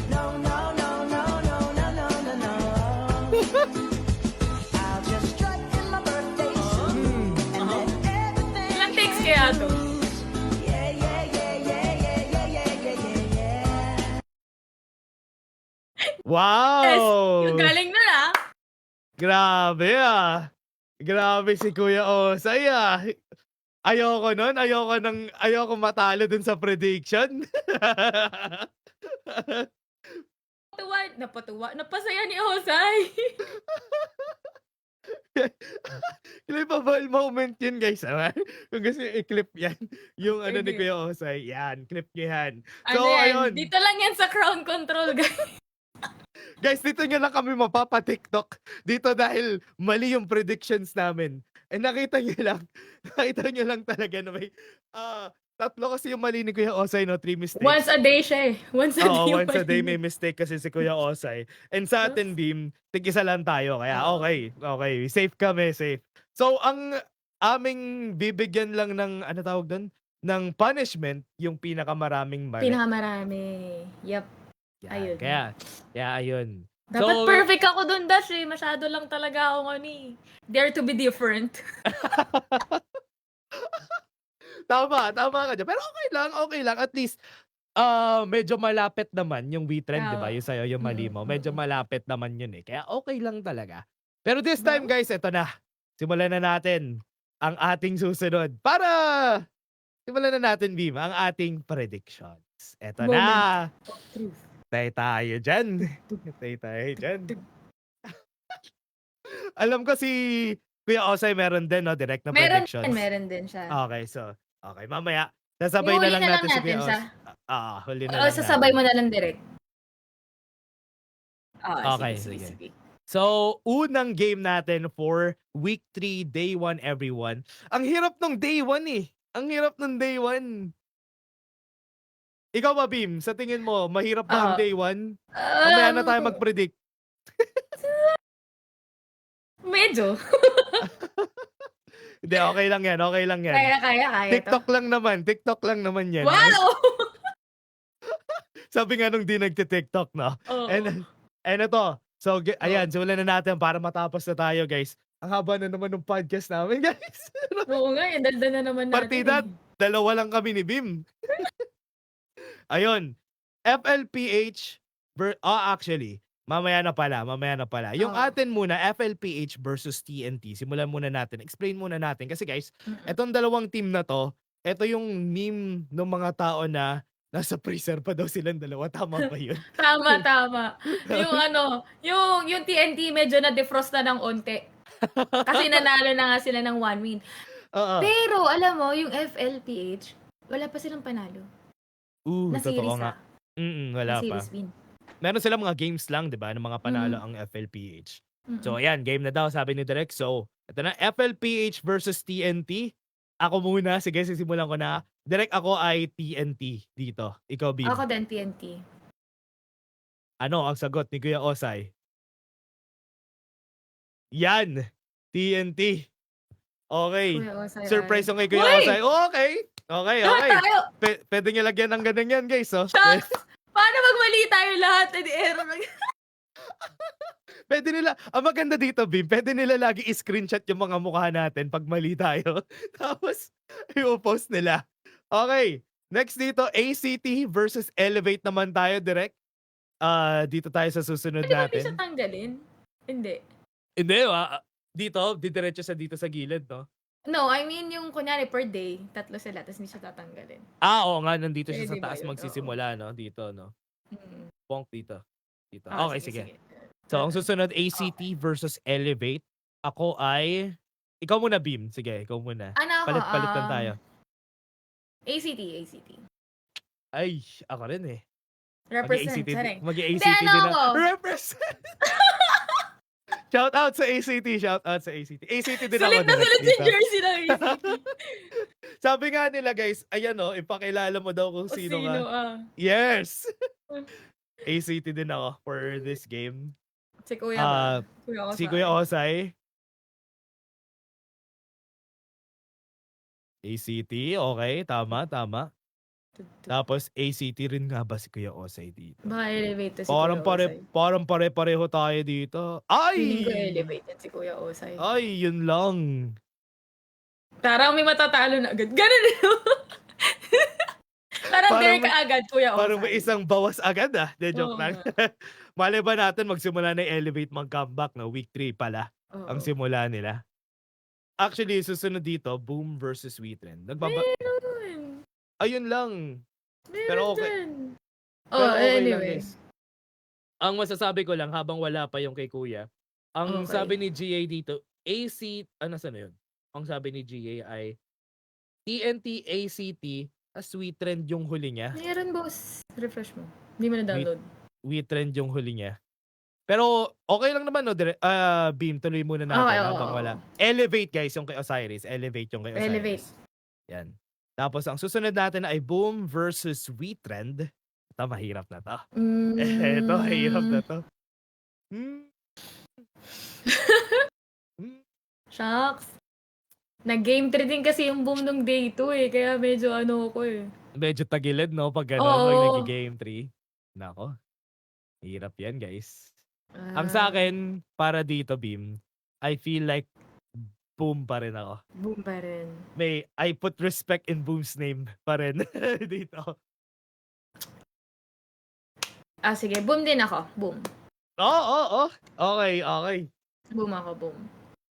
No, no, no, no, no, no, no, no, no. I'll just strut in my birthday suit and let everything Ilang takes kaya to? loose. Yeah, yeah, yeah, yeah, yeah, yeah, yeah, yeah, yeah, yeah. Yes! Wow! Yung galing nun, ah. Grabe, Grabe si Kuya Osay, Ayoko nun, ayoko matalo dun sa prediction. Napasaya ni Osay. Clippable moment yun guys, kung gusto niyo i-clip yan, yung ano ni Sige. Kuya Osay, yan, clip niyo yan. Ano So yan? ayun, Dito lang yan sa Crown Control, guys. guys dito niyo lang kami mapapa-TikTok dito dahil mali yung predictions namin. And nakita niyo lang talaga na may, 3 kasi yung mali ni Kuya Osay 'no, 3 mistakes. Once a day siya, eh. Once a day. Oo, yung once a day mali. may mistake kasi si Kuya Osay. And sa atin Beam, tig-isa lang tayo kaya Oo. okay, safe kami, safe. So ang aming bibigyan lang ng ano tawag dun, ng punishment yung pinakamaraming mali. Pinakamarami. Yep. Yan, Ayun. kaya ayun. Dapat So, perfect ako dun, Dash, eh. Masyado lang talaga ako dare to be different. tama ka diyan. Pero okay lang at least medyo malapit naman yung WeTrend, 'di ba? Tama. Yung sa'yo, yung mali mo. Medyo malapit naman yun, eh. Kaya okay lang talaga. Pero this Diba? time guys, eto na. Simulan na natin ang ating susunod. Simulan na natin, Beam, ang ating predictions. Eto na. Truth. Tayo tayo dyan. Alam ko si Kuya Osay meron din, no? Direct na predictions. Meron din siya. Okay, so, mamaya. Sasabay na Ihuli lang na lang natin si Kuya natin siya. Osay. Huli na O, lang sasabay natin. mo na lang direct. Okay, sige. Sige. So, unang game natin for week 3, day 1, everyone. Ang hirap nung day 1 eh. Ang hirap nung day 1. Ikaw ba, Beam? Sa tingin mo, mahirap ba ang day 1? Mamaya na tayo mag-predict. Medyo. Hindi, okay lang yan. Kaya TikTok lang naman yan. Wow! Sabi nga nung di nagti-TikTok, no? Oo. And ito. So, ayan, simulan na natin para matapos na tayo, guys. Ang haba na naman ng podcast namin, guys. Oo nga, yung dalda na naman natin. Partida, 2 lang kami ni Bim. Ayun. FLPH, actually, mamaya na pala. Yung atin muna, FLPH versus TNT. Simulan muna natin. Explain muna natin. Kasi guys, etong dalawang team na to, ito yung meme ng mga tao na nasa freezer pa daw silang dalawa. Tama ba yun? Tama. Yung TNT medyo na-defrost na ng onte. Kasi nanalo na nga sila ng 1 win. Oo. Pero alam mo, yung FLPH, wala pa silang panalo. Na Totoo series nga. na Wala series pa. win. Meron silang mga games lang, 'di ba, ng mga panalo ang FLPH. So ayan, game na daw sabi ni Direk. So, ito na FLPH versus TNT. Ako muna, sige sisimulan ko na. Direk, ako ay TNT dito. Ikaw, Bim. Ako din, TNT. Ano ang sagot ni Kuya Osay? Yan, TNT. Okay. Kuya Osay. Surprise yung kay Kuya Uy! Osay. Okay. Okay, Lahat okay. tayo! Pwede niya lagyan ng ganun yan, guys. Oh. Shucks! Paano magmali tayo lahat? Edi error. Pwede nila, ang maganda dito, Bim, pwede nila lagi i-screenshot yung mga mukha natin pag mali tayo. Tapos, i-post nila. Okay. Next dito, ACT versus Elevate naman tayo, direct. Dito tayo sa susunod Pwede ba hindi siya natin. tanggalin? Hindi. Hindi, dito, didiretso sa dito sa gilid, no? No, I mean yung kunyari per day, 3 sila, tapos hindi siya tatanggalin. Oo nga, nandito siya sa Pwede ba taas yun? magsisimula, no? Dito, no? Mm. Ponk dito. Dito. Ah, Okay, sige. So, ang susunod, ACT versus Elevate. Ako ay... Ikaw muna, Beam. Sige, ikaw muna. Ano ako? Palit-palit lang tayo. ACT, ACT. Ay, ako rin eh. Represent, sareng. Mag-ACT Hindi, ano din ako? Represent! Shout out sa ACT, shout out sa ACT. ACT din ako. Sulit na direct sulit yung dito. jersey ng ACT. Sabi nga nila guys, ayan o, ipakilala mo daw kung O sino sino, ka. Yes! ACT din ako for this game. Si Kuya ba? Si Kuya Osay. ACT, okay, tama, tama. Tapos ACT rin nga ba si Kuya Osay dito? Baka elevate si Parang Kuya Osay. parang pare-pareho tayo dito. Feeling ko Ay! elevate yan si Kuya Osay. Ay, yun lang. Parang may matatalo na agad. Ganun Parang Derek agad, Kuya Osay. Parang may isang bawas agad ah. De, joke Oo lang. Malay ba natin magsimula na yung Elevate mag-comeback na week 3 pala ang simula nila. Actually, susunod dito, Boom versus Weetrend. Meron. Ayun lang. Meron Pero okay. dyan. Pero okay lang, Anyway. guys. Ang masasabi ko lang habang wala pa yung kay Kuya, ang Okay. sabi ni GA dito, saan na yun? Ang sabi ni GA ay TNT, ACT, Weetrend yung huli niya. Meron, boss. Refresh mo. Hindi mo na-download. Weetrend yung huli niya. Pero okay lang naman, no? Beam, tuloy muna natin Okay, habang wala. Elevate, guys, yung kay Osiris. Elevate yung kay Osiris. Elevate. Yan. Tapos, ang susunod natin ay Boom versus Weetrend. Ito, mahirap na to. Ito, mahirap na to. Shucks. Nag-game 3 din kasi yung Boom nung day 2 eh. Kaya medyo ano ko eh. Medyo tagilid, no? Pag gano'n, pag nag-game 3. Nako. Hirap yan, guys. Ang sa akin, para dito, Beam, I feel like Boom pa rin ako. Boom pa rin. I put respect in Boom's name pa rin dito. Sige. Boom din ako. Boom. Oo. Okay, okay. Boom ako, boom.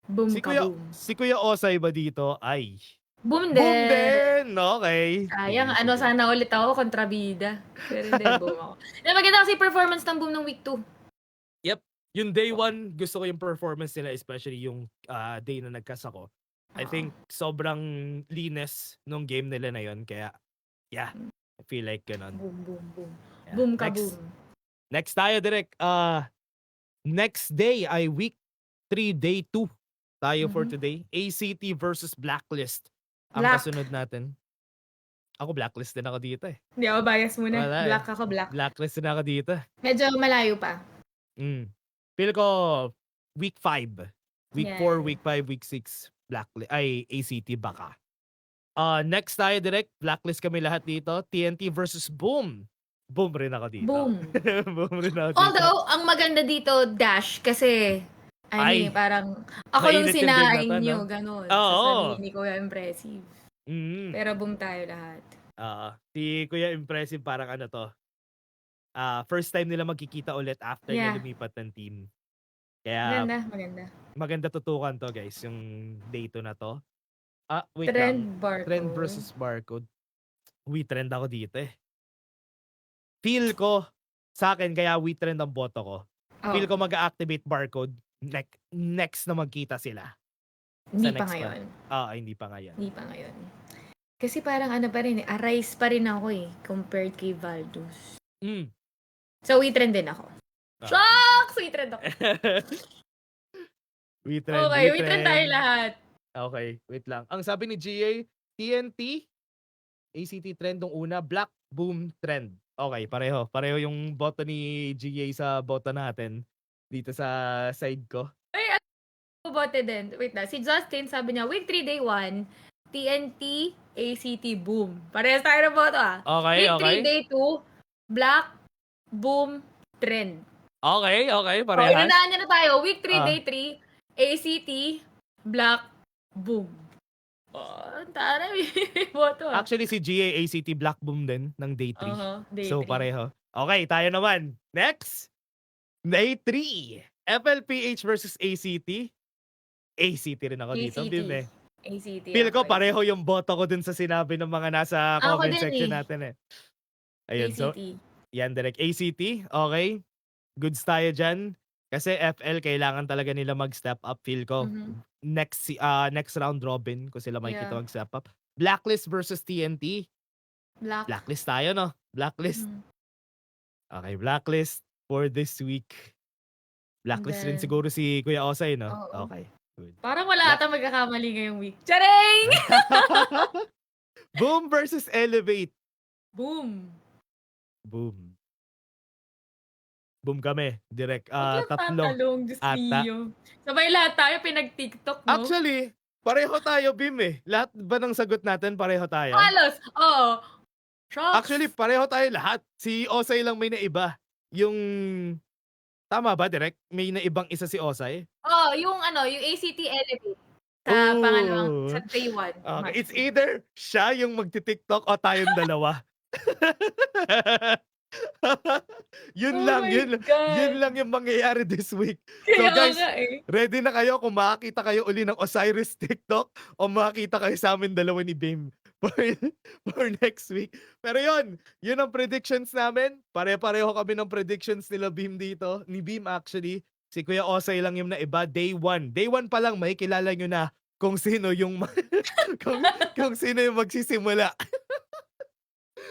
Boom Si ka, Kuya, boom. si Kuya Osay ba dito? Ay. Boom din. Boom din! Okay. Sayang, Sige. sana ulit ako kontrabida. Pero hindi, boom ako. Maganda kasi performance ng boom ng week 2. Yung day 1, gusto ko yung performance nila, especially yung day na nagkas ako. I think sobrang linis nung game nila na yun. Kaya, yeah, I feel like ganun. Boom, boom, boom. Yeah. Boom ka, boom. Next tayo, direct. Next day ay week 3, day 2 tayo for today. ACT versus Blacklist. Ang Black. kasunod natin. Ako Blacklist din ako dito eh. Hindi ako bias muna. Wala eh. Black ako, black. Blacklist din ako dito. Medyo malayo pa. Feel ko week 5. Week 4, Yeah. week 5, week 6. ACT baka. Next tayo direct. Blacklist kami lahat dito. TNT versus Boom. Boom rin ako dito. Boom. Boom rin ako dito. Although, ang maganda dito, Dash, kasi, Ay, parang, ako yung mainit yung game na sinaing to, nyo, no? gano'n. Oo. Sasabihin ni Kuya Impressive. Mm. Pero boom tayo lahat. Si Kuya Impressive parang ano to. First time nila magkikita ulit after niya lumipat ng team. Kaya Maganda. maganda tutukan to guys, yung day 2 na to. Wait lang. Barcode. Trend versus Barcode. Trend ako dito eh. Feel ko, sa akin, kaya Trend ang boto ko. Feel ko mag-activate Barcode next na magkita sila Hindi sa pa next ngayon. hindi pa ngayon. Hindi pa ngayon. Kasi parang ano pa rin arise pa rin ako compared kay Valdus. Mm. So, we-trend din ako. Ah. Shucks! We-trend ako. We-trend, Okay, we-trend tayo lahat. Okay, wait lang. Ang sabi ni GA, TNT, ACT trend nung una, Black Boom trend. Okay, pareho. Pareho yung boto ni GA sa boto natin dito sa side ko. Ay, bote din. Wait na. Si Justin, sabi niya, week 3, day 1, TNT, ACT, boom. Parehas tayo ng boto Okay, Week okay. 3, day 2, Black, boom, trend. Okay, Okay, parehas. inunahan niya na tayo. Week 3, Ah. day 3, ACT, Black, boom. Tara, may boto Actually, si GA, ACT, Black Boom din ng day 3. day So, 3. pareho. Okay, tayo naman. Next, day 3. FLPH versus ACT. ACT rin ako dito. ACT. Bim, ACT. Feel ko okay. pareho yung boto ko dun sa sinabi ng mga nasa Ako comment din section eh. natin Ayun, so, ACT. yan direct. ACT, okay. Goods tayo dyan. Kasi FL, kailangan talaga nila mag-step up. Feel ko, Mhm. next round robin, kung sila makikita Yeah. mag-step up. Blacklist versus TNT. Black. Blacklist tayo, no? Blacklist. Mhm. Okay, Blacklist for this week. Blacklist rin then- siguro si Kuya Osay, no? Oo. Okay, good. Parang wala ata magkakamali ngayong week. Charing! Boom versus Elevate. Boom. Boom. Boom kami. Direct. Huwag lang Tatlo. tatalong, Diyos ata. mio. Sabay lahat tayo pinag-TikTok, no? Actually, pareho tayo, Bim Lahat ba ng sagot natin, pareho tayo? Halos, oo. Shocks. Actually, pareho tayo lahat. Si Osay lang may naiba. Yung... Tama ba, Direk? May naibang isa si Osay? yung ACT Elevate. Sa pangalawang, sa day 1. Okay. It's either siya yung magti-TikTok o tayong dalawa. Yun Oh lang, my yun God. lang yung mangyayari this week. So Kaya guys, nga eh. ready na kayo kung makakita kayo uli ng Osiris TikTok o makakita kayo sa amin dalawa ni Bim for next week. Pero yun ang predictions namin. Pare-pareho kami ng predictions nila Bim dito. Ni Bim actually. Si Kuya Osay lang yung naiba. Day 1. Day 1 pa lang may kilala nyo na kung sino yung kung sino yung magsisimula.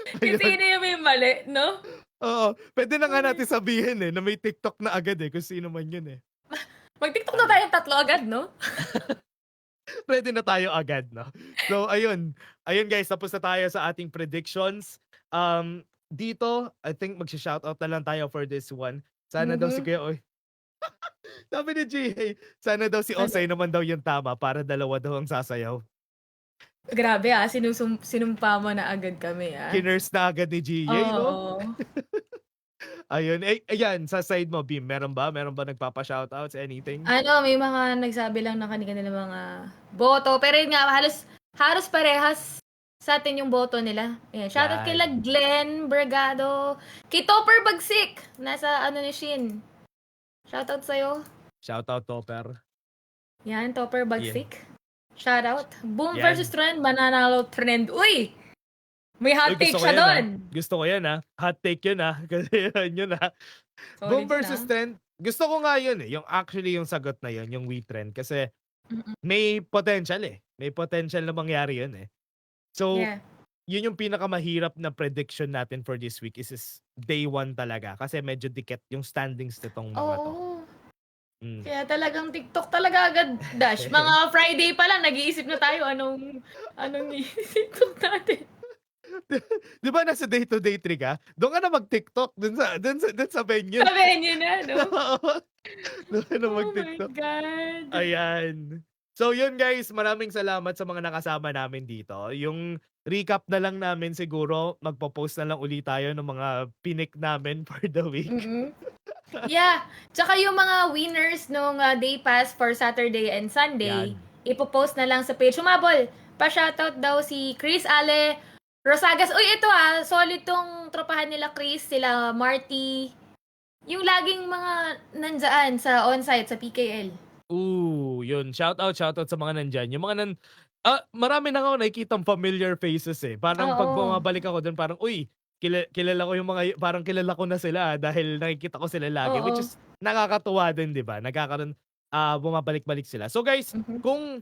Kasi sino yung may mali, no? Oo. Pwede na nga natin sabihin na may TikTok na agad kung sino man yun Mag-TikTok na tayong tatlo agad, no? Ready na tayo agad, no? So, ayun. Ayun guys, tapos na tayo sa ating predictions. Dito, I think magsha-shoutout na lang tayo for this one. Sana daw si Kuya Oy. Sabi ni GA, sana daw si Osay naman daw yung tama para dalawa daw ang sasayaw. Grabe sinumpa mo na agad kami Kinurse na agad ni GA, no? Oo. Ayun. Ayan, sa side mo, Bim, meron ba? Meron ba nagpapa-shoutouts? Anything? May mga nagsabi lang na kanina ng mga boto. Pero yun nga, halos parehas sa atin yung boto nila. Ayan. Shoutout Yan. kila Glenn Bergado. Kay Topper Bagsik. Nasa ni Shin. Shoutout sa'yo. Shoutout, Topper. Yan, Topper Bagsik. Shoutout. Boom Yan. versus Trend. Mananalo Trend. Uy! May hot Uy, take gusto ko siya yan, doon. Gusto ko yan, Hot take yun, Kasi yun, Solid Boom yun, versus Trend. Gusto ko nga yun, Yung actually yung sagot na yun, yung We Trend. Kasi may potential, May potential na mangyari yun, So, Yeah. yun yung pinakamahirap na prediction natin for this week is day 1 talaga. Kasi medyo dikit yung standings nitong mga to. Oo. Mm. Kaya talagang TikTok talaga agad, Dash. Mga Friday pa lang, nag-iisip na tayo anong TikTok natin. Di ba nasa day-to-day trick, Doon ka na mag-TikTok. Doon sa venue. Sabihin niyo na, no? Doon ka na Oh my mag-TikTok. God. Ayan. So yun guys, maraming salamat sa mga nakasama namin dito. Yung recap na lang namin siguro, magpo-post na lang ulit tayo ng mga pinik namin for the week. Yeah. Tsaka yung mga winners nung day pass for Saturday and Sunday, ipopost na lang sa page. Humabol. Pa-shoutout daw si Chris Ale Rosagas. Uy, ito solid tong tropahan nila Chris, sila Marty. Yung laging mga nandyan sa on-site, sa PKL. Yun. Shoutout sa mga nandyan. Yung mga marami na ako nakikitang familiar faces Parang pag bumabalik ako dun, parang, kilala ko yung mga, parang kilala ko na sila dahil nakikita ko sila lagi. Oo. Which is nakakatuwa din, di ba? Nagkakaroon, bumabalik-balik sila. So guys, Mhm. kung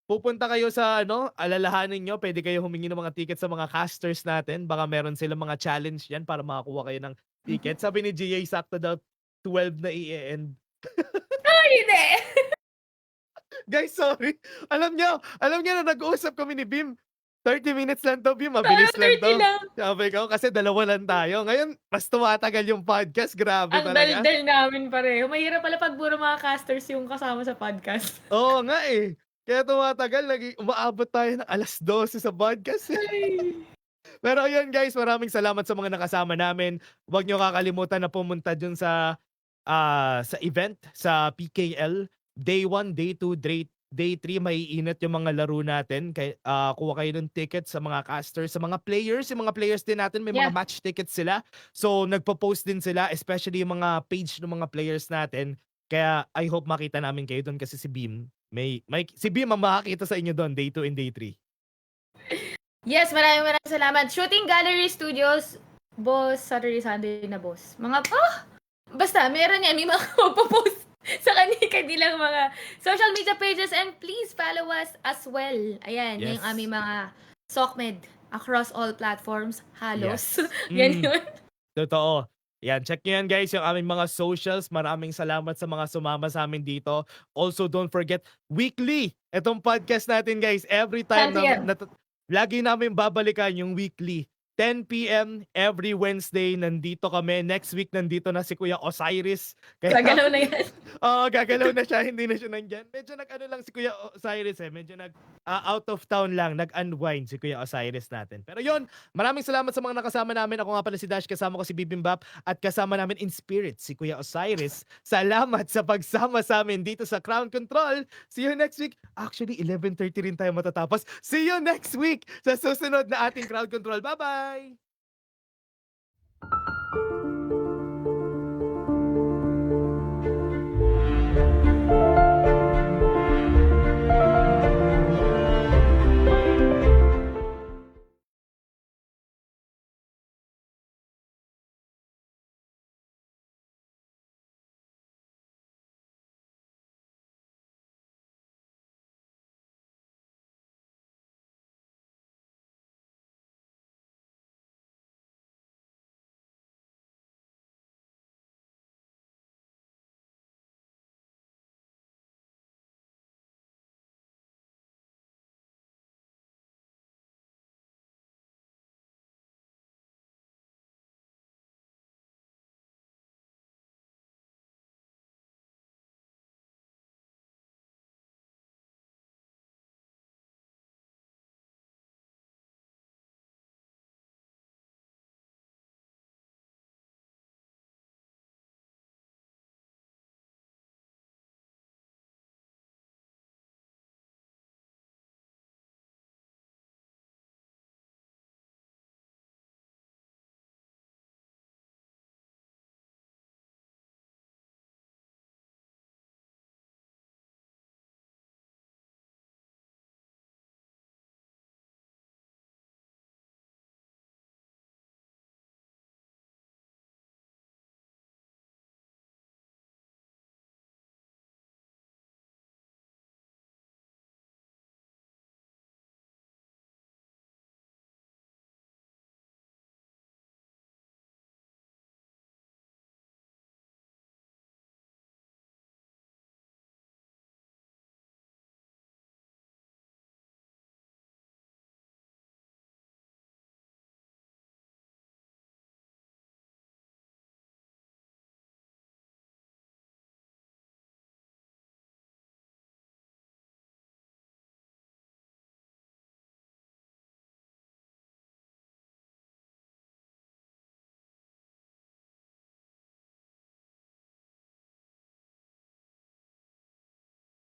pupunta kayo sa ano, alalahanin niyo puwede kayo humingi ng mga tickets sa mga casters natin. Baka meron silang mga challenge diyan para makakuha kayo ng Mhm. ticket. Sabi ni GA sakto daw 12 na i-e-end. Ay, hindi. Guys, sorry. Alam niyo na nag-uusap kami ni Bim. 30 minutes lang 'to, Bim, Tayo mabilis lang 30 'to. lang. Sabi ko kasi dalawa lang tayo. Ngayon mas tumatagal yung podcast, grabe Ang talaga. daldal namin pareho. Mahirap pala 'pag puro mga casters yung kasama sa podcast. Oo nga, eh. Kaya tumatagal umaabot tayo ng 12:00 sa podcast, eh. Ay. Pero ayun guys, maraming salamat sa mga nakasama namin. Huwag niyo kakalimutan na pumunta dun sa event sa PKL. Day 1, day 2, day 3 maiinit yung mga laro natin. Kuha kayo ng tickets sa mga casters, sa mga players. Yung mga players din natin may mga Yeah. match tickets sila. So nagpo-post din sila, especially yung mga page ng mga players natin. Kaya I hope makita namin kayo dun kasi si Beam, si Beam ang makakita sa inyo dun, day 2 and day 3. Yes, maraming salamat. Shooting Gallery Studios, boss, Saturday, Sunday na boss. Basta, meron yan. May mga magpo-post sa kanilang mga social media pages and please follow us as well. Ayan, Yes. yung aming mga SOCMED across all platforms. Halos. Yes. Yan yun. Totoo. Yan, check nyo yan guys, yung aming mga socials. Maraming salamat sa mga sumama sa amin dito. Also, don't forget, weekly, itong podcast natin guys, every time Santi yan. lagi namin babalikan yung weekly. 10 p.m. every Wednesday, nandito kami. Next week, nandito na si Kuya Osiris. Gagalaw na yan. Oo, gagalaw na siya, hindi na siya nandyan. Medyo nag-ano lang si Kuya Osiris medyo out of town lang, nag-unwind si Kuya Osiris natin. Pero yon, maraming salamat sa mga nakasama namin. Ako nga pala si Dash, kasama ko si Bibimbap, at kasama namin in spirit si Kuya Osiris. Salamat sa pagsama sa amin dito sa Crown Control. See you next week. Actually, 11:30 rin tayo matatapos. See you next week sa susunod na ating Crowd Control. Bye-bye!